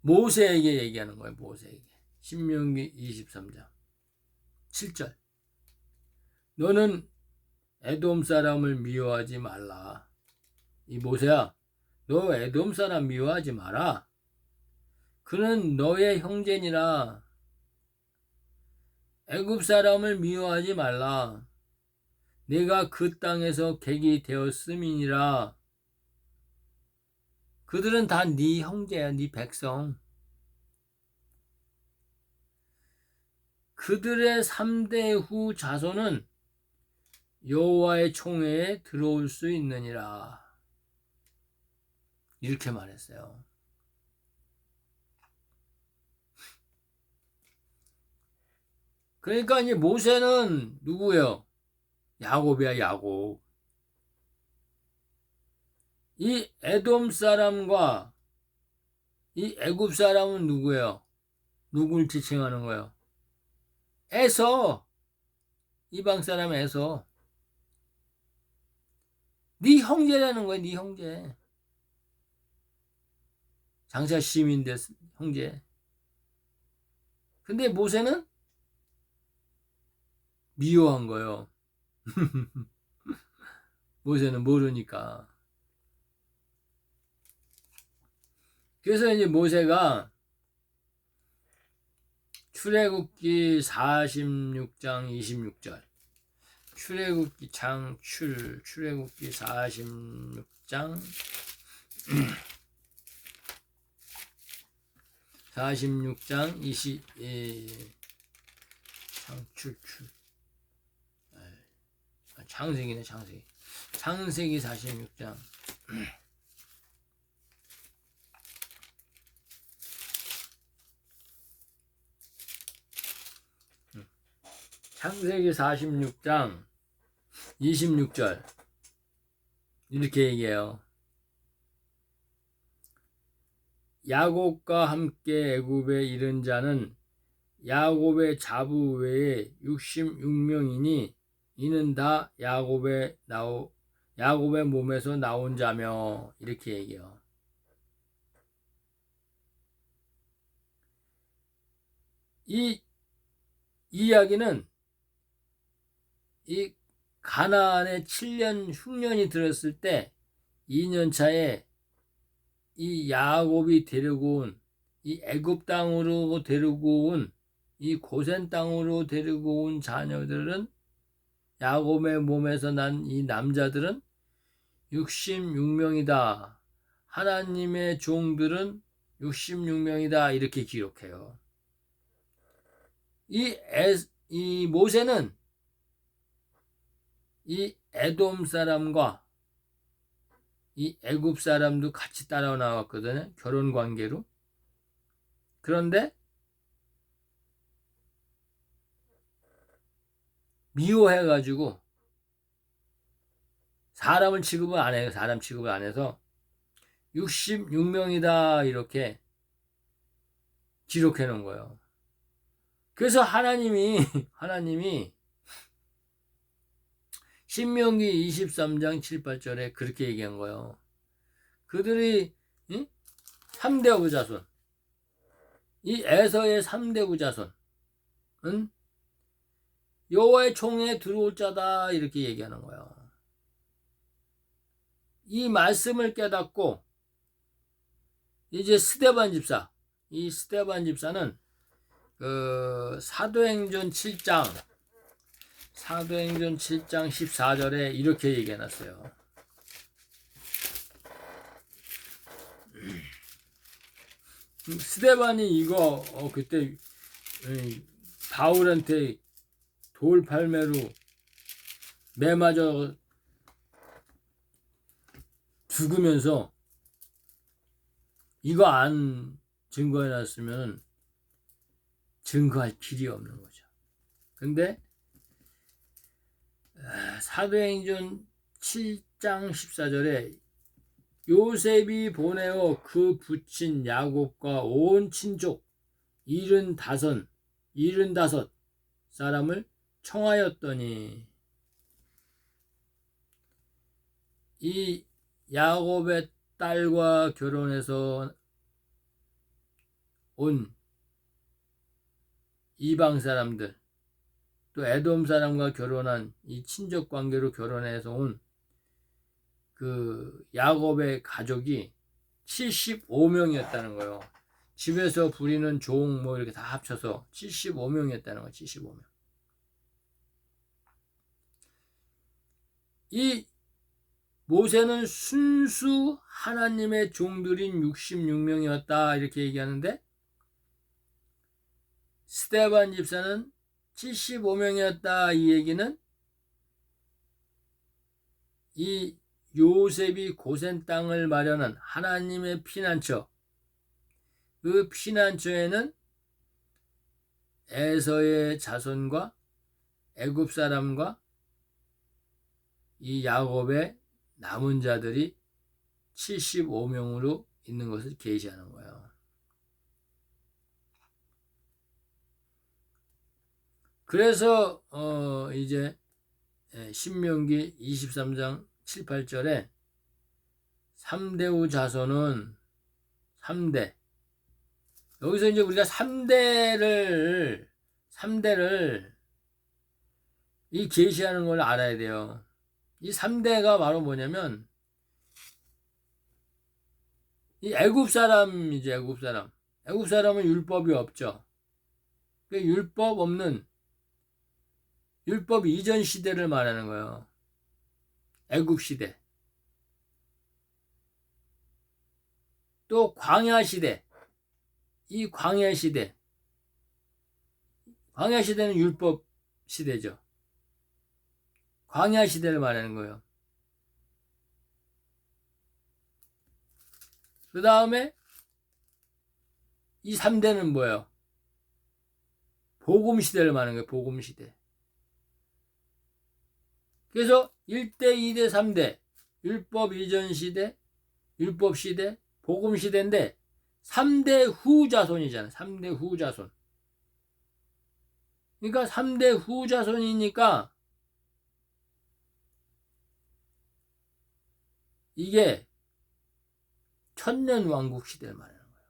모세에게 얘기하는 거예요. 모세에게. 신명기 23장 7절. 너는 에돔 사람을 미워하지 말라. 이 모세야, 너 에돔 사람 미워하지 마라. 그는 너의 형제니라. 애굽 사람을 미워하지 말라. 내가 그 땅에서 객이 되었음이니라. 그들은 다 네 형제야, 네 백성. 그들의 3대 후 자손은 여호와의 총회에 들어올 수 있느니라. 이렇게 말했어요. 그러니까 이제 모세는 누구예요? 야곱이야, 야곱. 이 에돔 사람과 이 애굽 사람은 누구예요? 누굴 지칭하는 거예요? 에서. 이방 사람 에서. 네 형제라는 거예요, 네 형제. 장사 시민대 형제. 근데 모세는 미워한 거예요. 모세는 모르니까. 그래서 이제 모세가 출애굽기 46장 26절. 출애굽기 출애굽기 46장 46장 창세기 46장 창세기 46장 26절 이렇게 얘기해요. 야곱과 함께 애굽에 이른 자는 야곱의 자부 외에 66명이니 이는 다 야곱의 몸에서 나온 자며 이렇게 얘기해요. 이 이야기는 이 가나안에 7년 흉년이 들었을 때 2년 차에 이 야곱이 데리고 온 이 애굽 땅으로 데리고 온 이 고센 땅으로 데리고 온 자녀들은 야곱의 몸에서 난 이 남자들은 66명이다. 하나님의 종들은 66명이다. 이렇게 기록해요. 이 모세는 이 에돔 사람과 이 애굽 사람도 같이 따라 나왔거든요. 결혼 관계로. 그런데 미워해가지고 사람 취급을 안 해서 66명이다 이렇게 기록해 놓은 거예요. 그래서 하나님이 신명기 23장 7, 8절에 그렇게 얘기한 거예요. 그들이 3대 부자손, 이 에서의 3대 부자손은 여호와의 총에 들어올 자다 이렇게 얘기하는 거예요. 이 말씀을 깨닫고 이제 스데반 집사, 이 스데반 집사는 사도행전 7장 14절에 이렇게 얘기해놨어요. 스데반이 이거 그때 바울한테 돌팔매로 매 맞아 죽으면서 이거 안 증거해놨으면 증거할 길이 없는 거죠. 근데 사도행전 7장 14절에 요셉이 보내어 그 부친 야곱과 온 친족 75 사람을 청하였더니 이 야곱의 딸과 결혼해서 온 이방 사람들 또 에돔 사람과 결혼한 이 친족 관계로 결혼해서 온 그 야곱의 가족이 75명이었다는 거예요. 집에서 부리는 종 뭐 이렇게 다 합쳐서 75명이었다는 거예요. 75명. 이 모세는 순수 하나님의 종들인 66명이었다 이렇게 얘기하는데 스데반 집사는 75명이었다 이 얘기는 이 요셉이 고센 땅을 마련한 하나님의 피난처, 그 피난처에는 에서의 자손과 애굽 사람과 이 야곱의 남은 자들이 75명으로 있는 것을 계시하는 거예요. 그래서 이제 신명기 23장 7, 8절에 3대우 자손은 3대, 여기서 이제 우리가 3대를 이 계시하는 걸 알아야 돼요. 이 3대가 바로 뭐냐면 이 애굽 사람이죠. 애굽 사람. 애굽 사람은 율법이 없죠. 그 율법 없는, 율법 이전 시대를 말하는 거예요. 애굽 시대. 또 광야 시대. 이 광야 시대. 광야 시대는 율법 시대죠. 광야 시대를 말하는 거예요. 그 다음에 이 3대는 뭐예요? 복음 시대를 말하는 거예요. 복음 시대. 그래서 1대, 2대, 3대, 율법 이전 시대, 율법 시대, 복음 시대인데 3대 후 자손이잖아요. 3대 후 자손. 그러니까 3대 후 자손이니까 이게 천년 왕국 시대를 말하는 거예요.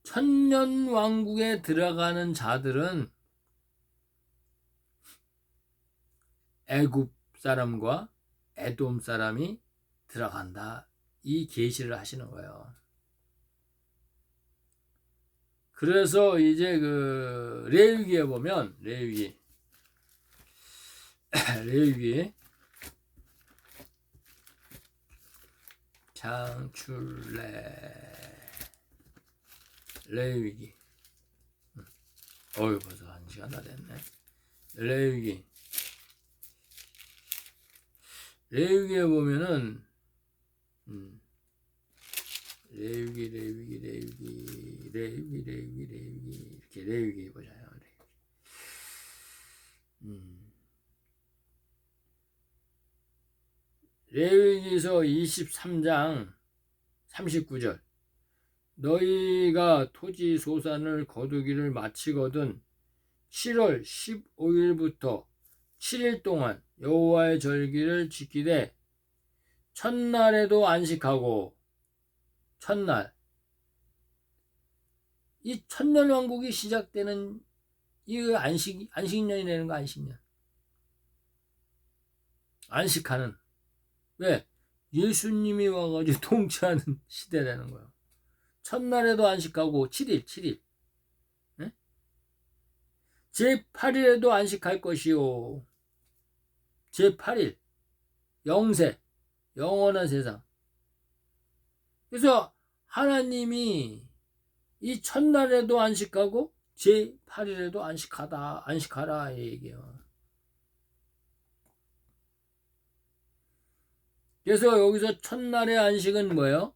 천년 왕국에 들어가는 자들은 애굽 사람과 에돔 사람이 들어간다. 이 계시를 하시는 거예요. 그래서 이제 레위기에 보면 레위기 창출래 레위기 벌써 1시간 다 됐네. 레위기에 보면은 레위기 이렇게 레위기 보자요. 레위기서 23장 39절 너희가 토지 소산을 거두기를 마치거든 7월 15일부터 7일 동안 여호와의 절기를 지키되 첫날에도 안식하고 첫날 이 천년 왕국이 시작되는 이 안식년이 되는 거 안식년 안식하는 왜? 예수님이 와가지고 통치하는 시대라는 거예요. 첫날에도 안식하고 7일 네? 제8일에도 안식할 것이요 제8일 영세 영원한 세상. 그래서 하나님이 이 첫날에도 안식하고 제8일에도 안식하라 이 얘기예요. 그래서 여기서 첫날의 안식은 뭐예요?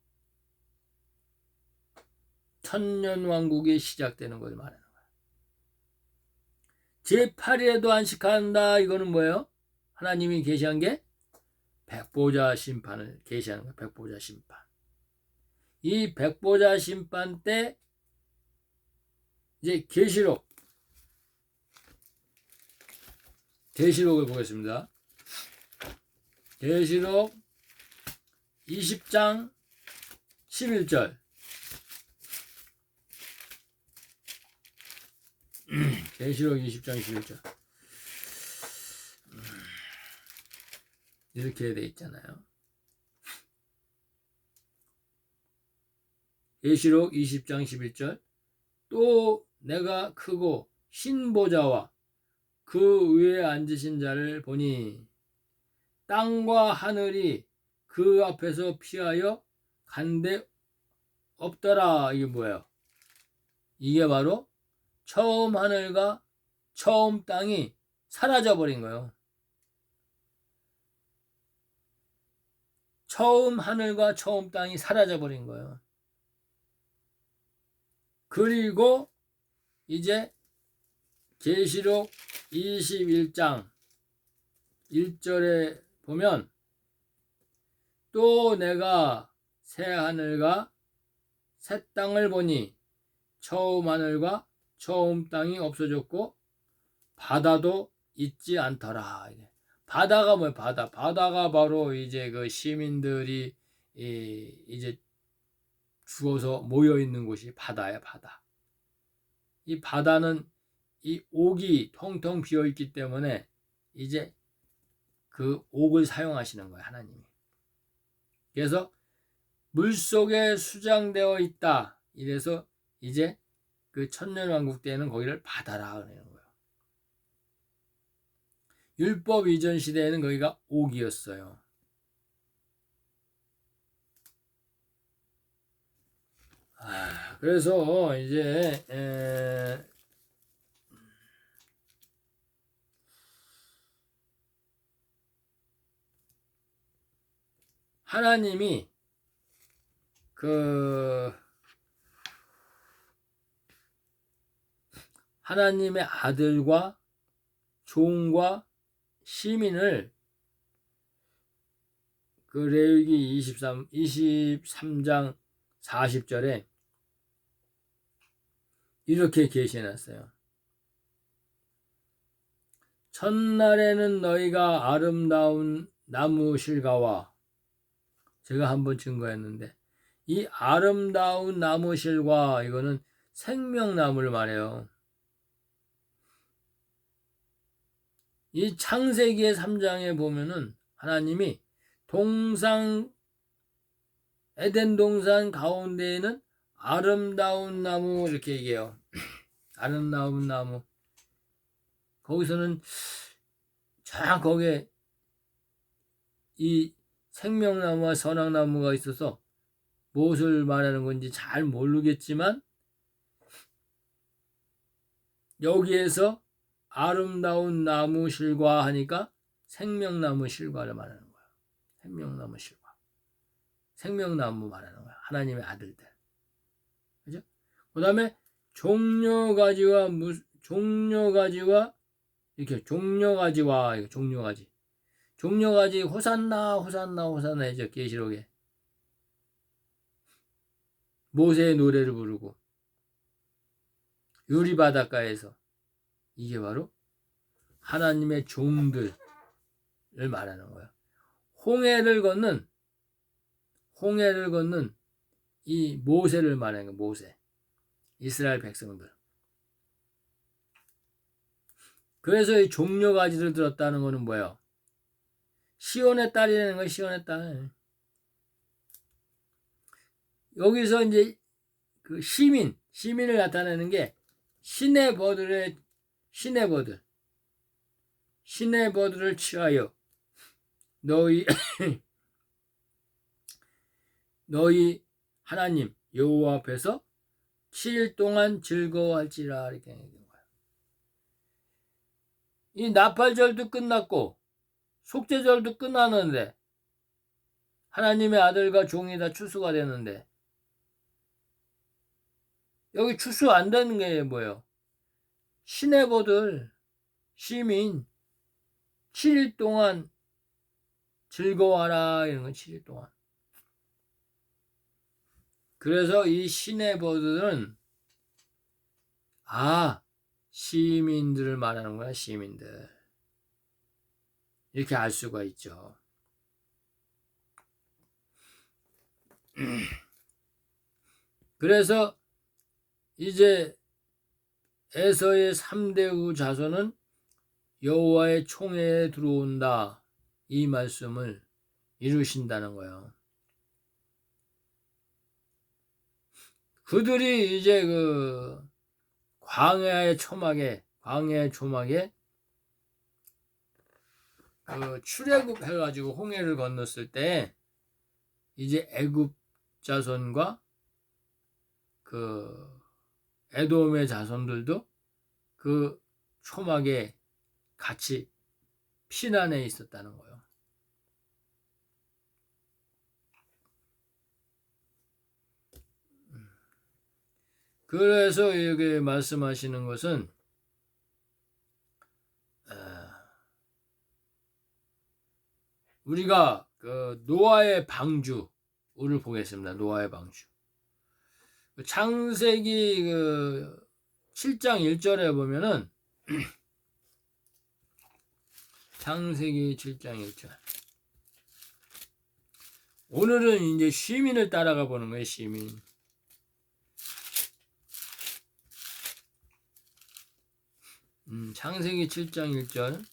천년 왕국이 시작되는 걸 말하는 거예요. 제8일에도 안식한다 이거는 뭐예요? 하나님이 계시한 게 백보자 심판을 계시하는 거예요. 백보자 심판. 이 백보자 심판 때 이제 계시록을 보겠습니다. 계시록 20장 11절 계시록 20장 11절 이렇게 돼 있잖아요. 계시록 20장 11절 또 내가 크고 흰 보좌와 그 위에 앉으신 자를 보니 땅과 하늘이 그 앞에서 피하여 간데 없더라. 이게 뭐예요? 이게 바로 처음 하늘과 처음 땅이 사라져 버린 거예요. 처음 하늘과 처음 땅이 사라져 버린 거예요. 그리고 이제 계시록 21장 1절에 보면 또 내가 새 하늘과 새 땅을 보니 처음 하늘과 처음 땅이 없어졌고 바다도 있지 않더라. 바다가 뭐예요? 바다가 바로 이제 그 시민들이 이제 죽어서 모여 있는 곳이 바다야, 바다. 이 바다는 이 옥이 텅텅 비어 있기 때문에 이제 그 옥을 사용하시는 거예요, 하나님이. 그래서 물 속에 수장되어 있다. 이래서 이제 그 천년왕국 때는 거기를 바다라 그러는 거예요. 율법 이전 시대에는 거기가 옥이었어요. 그래서 이제 하나님이 그 하나님의 아들과 종과 시민을 그 레위기 23장 40절에 이렇게 계시해놨어요. 첫날에는 너희가 아름다운 나무 실과와 제가 한번 증거했는데 이 아름다운 나무 실과 이거는 생명나무를 말해요. 이 창세기의 3장에 보면은 하나님이 에덴 동산 가운데에는 아름다운 나무 이렇게 얘기해요. 아름다운 나무. 거기서는 쫙 거기에 이 생명나무와 선악나무가 있어서 무엇을 말하는 건지 잘 모르겠지만 여기에서 아름다운 나무 실과 하니까 생명나무 실과를 말하는 거예요. 생명나무 실과. 생명나무 말하는 거예요. 하나님의 아들들. 그죠? 그 다음에 종려가지와 이렇게 종려가지 호산나 호산나 호산나 해죠. 계시록에 모세의 노래를 부르고 유리 바닷가에서 이게 바로 하나님의 종들을 말하는 거예요. 홍해를 걷는 이 모세를 말하는 거예요. 모세. 이스라엘 백성들. 그래서 이 종려가지를 들었다는 거는 뭐예요? 시온의 딸이라는 거예요. 시온의 딸. 여기서 이제 그 시민을 나타내는 게 시내버들을 취하여 너희 하나님 여호와 앞에서 7일 동안 즐거워할지라 이렇게 얘기한 거예요. 이 나팔절도 끝났고 속죄절도 끝나는데 하나님의 아들과 종이 다 추수가 되는데 여기 추수 안 되는 게 뭐예요? 시내버들 시민 7일 동안 즐거워하라 이런 건 7일 동안. 그래서 이 시내버들은 시민들을 말하는 거야. 시민들. 이렇게 알 수가 있죠. 그래서 이제 에서의 3대우 자손은 여호와의 총회에 들어온다. 이 말씀을 이루신다는 거예요. 그들이 이제 그 광야의 초막에 그 출애굽 해가지고 홍해를 건넜을 때 이제 애굽 자손과 그 에돔의 자손들도 그 초막에 같이 피난해 있었다는 거예요. 그래서 여기 말씀하시는 것은 우리가 그 노아의 방주를 보겠습니다. 노아의 방주. 창세기 그 7장 1절에 보면은 창세기 7장 1절. 오늘은 이제 시민을 따라가 보는 거예요. 시민. 창세기 7장 1절.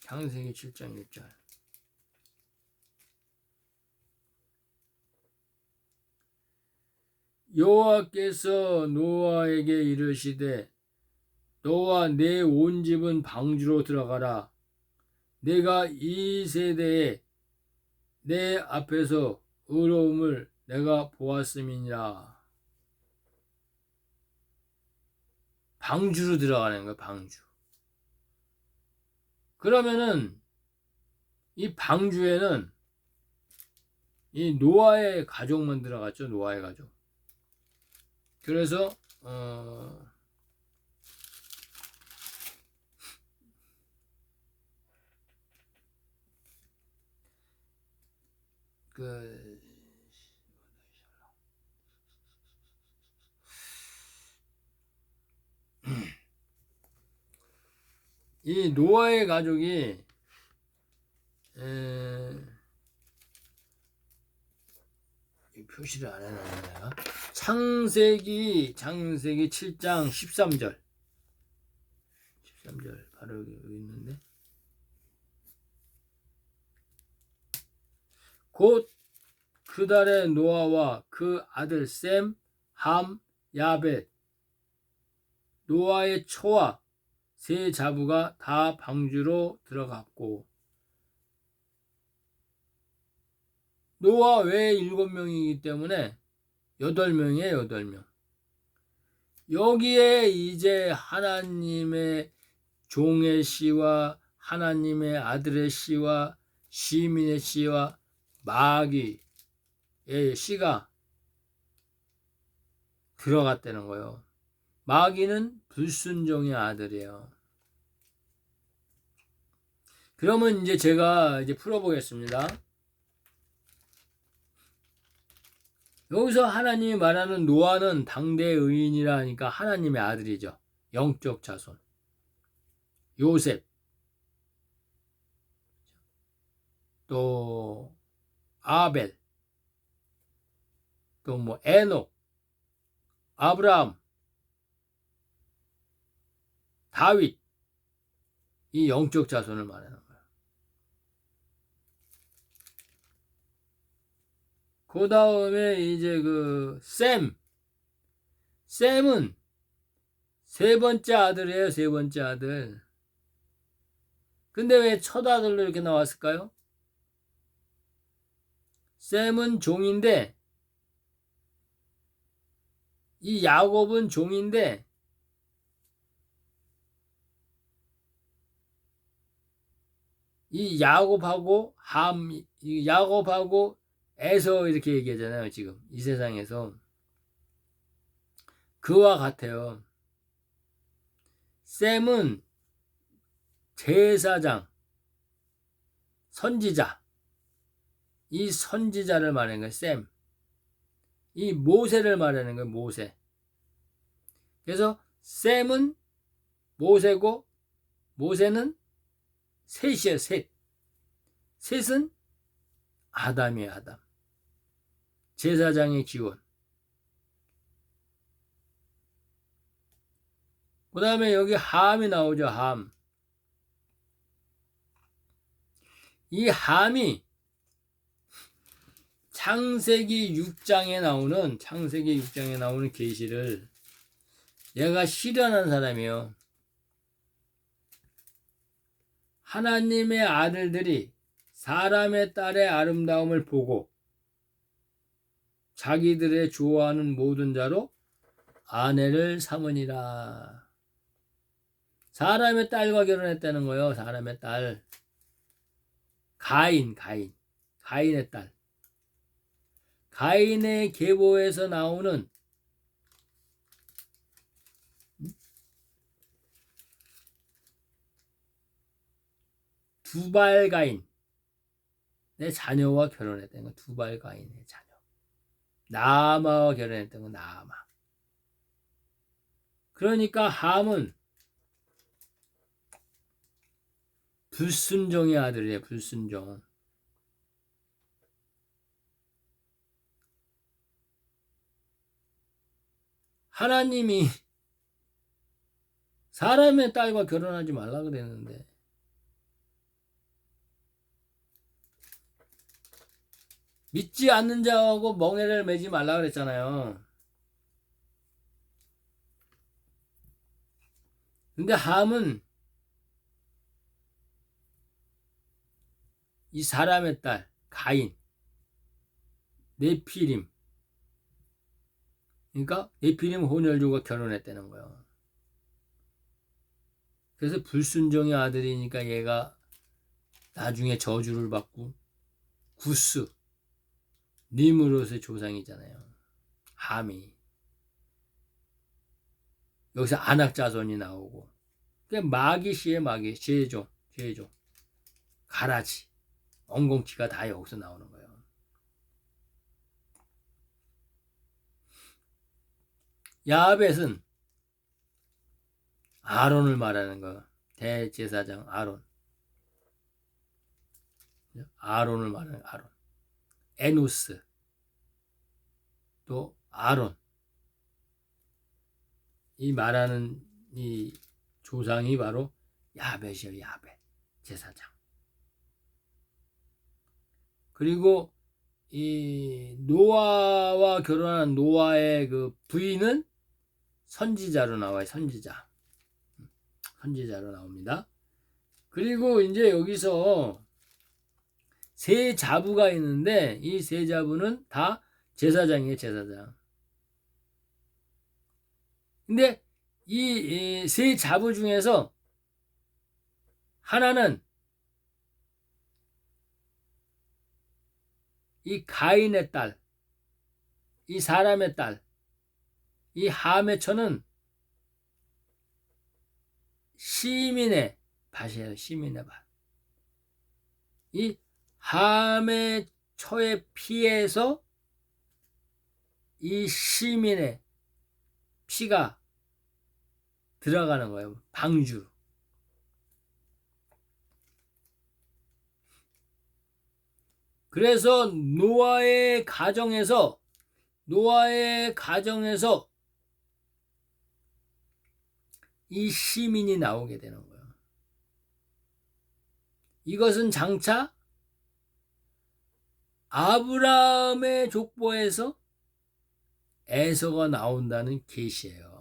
창세기 7장 1절. 여호와께서 노아에게 이르시되 너와 내 온 집은 방주로 들어가라. 내가 이 세대에 내 앞에서 의로움을 내가 보았음이니라. 방주로 들어가는 거야. 방주. 그러면은 이 방주에는 이 노아의 가족만 들어갔죠. 노아의 가족. 그래서 이 노아의 가족이 표시를 안 해놨네 내가. 창세기 7장 13절 바로 여기 있는데 곧 그 달에 노아와 그 아들 셈, 함, 야벳 노아의 초와 세 자부가 다 방주로 들어갔고 노아 외에 7명이기 때문에 8명이에요. 8명. 여기에 이제 하나님의 종의 씨와 하나님의 아들의 씨와 시민의 씨와 마귀의 씨가 들어갔다는 거예요. 마귀는 불순종의 아들이에요. 그러면 이제 제가 이제 풀어보겠습니다. 여기서 하나님이 말하는 노아는 당대 의인이라 하니까 하나님의 아들이죠. 영적 자손. 요셉. 또 아벨. 또 뭐 에녹. 아브라함. 다윗. 이 영적 자손을 말하는 거예요. 그 다음에 이제 셈은 세 번째 아들이에요. 세 번째 아들. 근데 왜 첫 아들로 이렇게 나왔을까요? 셈은 종인데 이 야곱은 종인데 이 야곱하고 야곱하고 에서 이렇게 얘기하잖아요. 지금 이 세상에서 그와 같아요. 셈은 제사장, 선지자, 이 선지자를 말하는 거예요. 셈. 이 모세를 말하는 거예요. 모세. 그래서 셈은 모세고 모세는 셋이에요. 셋. 셋은 아담이에요. 아담. 제사장의 기원. 그 다음에 여기 함이 나오죠. 함. 이 함이 창세기 6장에 나오는 계시를 얘가 실현한 사람이에요. 하나님의 아들들이 사람의 딸의 아름다움을 보고 자기들의 좋아하는 모든 자로 아내를 삼으니라. 사람의 딸과 결혼했다는 거예요. 사람의 딸. 가인. 가인의 딸. 가인의 계보에서 나오는 두발가인, 내 자녀와 결혼했다는 건 두발가인의 자녀. 나아마와 결혼했다는 건 나아마. 그러니까 함은 불순종의 아들이에요. 불순종. 하나님이 사람의 딸과 결혼하지 말라 그랬는데 믿지 않는 자하고 멍에를 매지 말라 그랬잖아요. 근데 함은 이 사람의 딸 가인, 네피림, 그러니까 네피림 혼혈족과 결혼했다는 거예요. 그래서 불순종의 아들이니까 얘가 나중에 저주를 받고 구스, 니므롯의 조상이잖아요. 함이. 여기서 안악자손이 나오고. 마귀시의 마귀, 제종, 가라지, 엉겅퀴가 다 여기서 나오는 거예요. 야벳은 아론을 말하는 거. 대제사장 아론을 말하는 아론. 에노스, 또 아론. 이 말하는 이 조상이 바로 야벳이에요. 야벳 제사장. 그리고 이 노아와 결혼한 노아의 그 부인은 선지자로 나와요. 선지자로 나옵니다. 그리고 이제 여기서 세 자부가 있는데 이 세 자부는 다 제사장이에요. 제사장. 근데 이 세 자부 중에서 하나는 이 가인의 딸, 이 사람의 딸, 이 함의 처는 시민의 밭이에요. 시민의 밭. 이 함의 처에 피해서 이 시민의 피가 들어가는 거예요. 방주. 그래서 노아의 가정에서 이 시민이 나오게 되는 거예요. 이것은 장차 아브라함의 족보에서 에서가 나온다는 계시예요.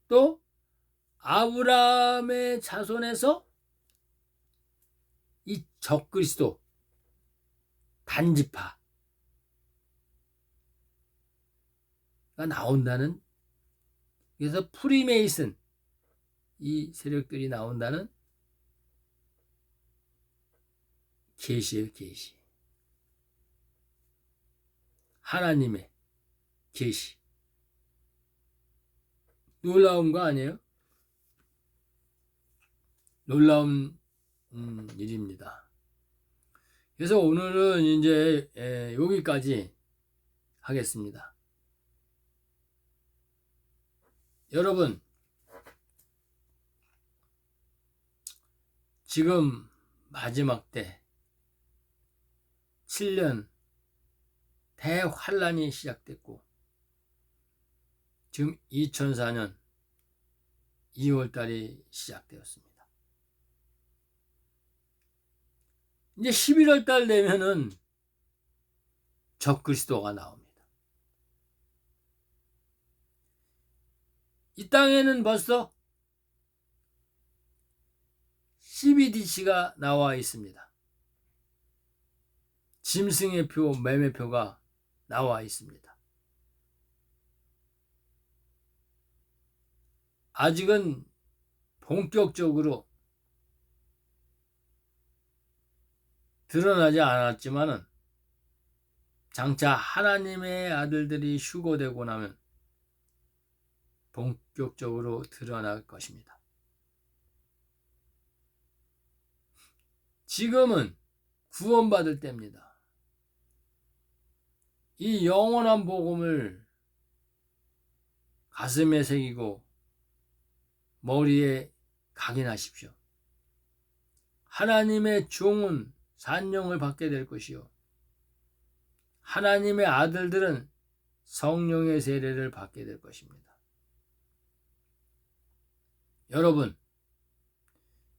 또 아브라함의 자손에서 이 적그리스도 단지파가 나온다는, 그래서 프리메이슨 이 세력들이 나온다는 계시예요. 계시. 하나님의 계시. 놀라운 거 아니에요? 놀라운 일입니다. 그래서 오늘은 이제 여기까지 하겠습니다. 여러분, 지금 마지막 때 7년 대환란이 시작됐고 지금 2004년 2월달이 시작되었습니다. 이제 11월달 되면은 적그리스도가 나옵니다. 이 땅에는 벌써 CBDC가 나와 있습니다. 짐승의 표, 매매표가 나와 있습니다. 아직은 본격적으로 드러나지 않았지만은 장차 하나님의 아들들이 휴거되고 나면 본격적으로 드러날 것입니다. 지금은 구원받을 때입니다. 이 영원한 복음을 가슴에 새기고 머리에 각인하십시오. 하나님의 종은 산령을 받게 될 것이요, 하나님의 아들들은 성령의 세례를 받게 될 것입니다. 여러분,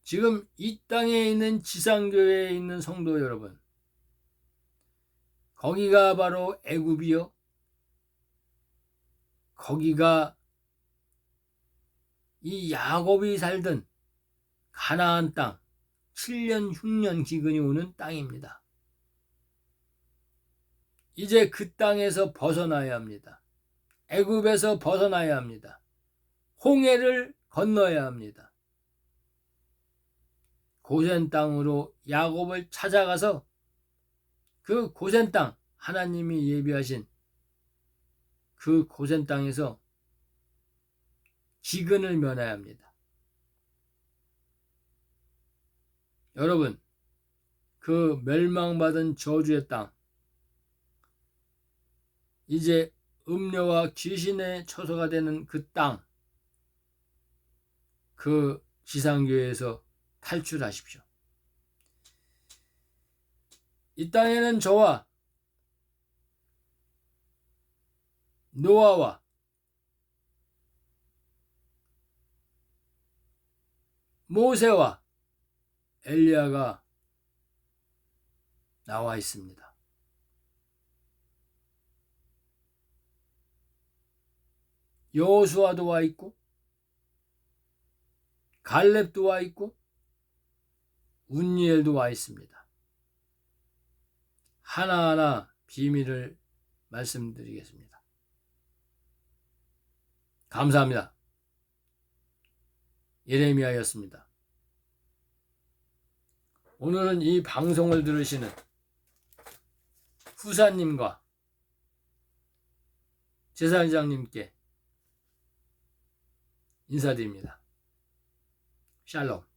지금 이 땅에 있는 지상교회에 있는 성도 여러분, 거기가 바로 애굽이요, 거기가 이 야곱이 살던 가나안 땅, 7년 흉년 기근이 오는 땅입니다. 이제 그 땅에서 벗어나야 합니다. 애굽에서 벗어나야 합니다. 홍해를 건너야 합니다. 고센 땅으로 야곱을 찾아가서 그 고센 땅, 하나님이 예비하신 그 고센 땅에서 기근을 면해야 합니다. 여러분, 그 멸망받은 저주의 땅, 이제 음녀와 귀신의 처소가 되는 그 땅, 그 지상교회에서 탈출하십시오. 이 땅에는 저와 노아와 모세와 엘리야가 나와 있습니다. 여호수아도 와 있고 갈렙도 와 있고 운니엘도 와 있습니다. 하나하나 비밀을 말씀드리겠습니다. 감사합니다. 예레미야였습니다. 오늘은 이 방송을 들으시는 후사님과 제사장님께 인사드립니다. 샬롬.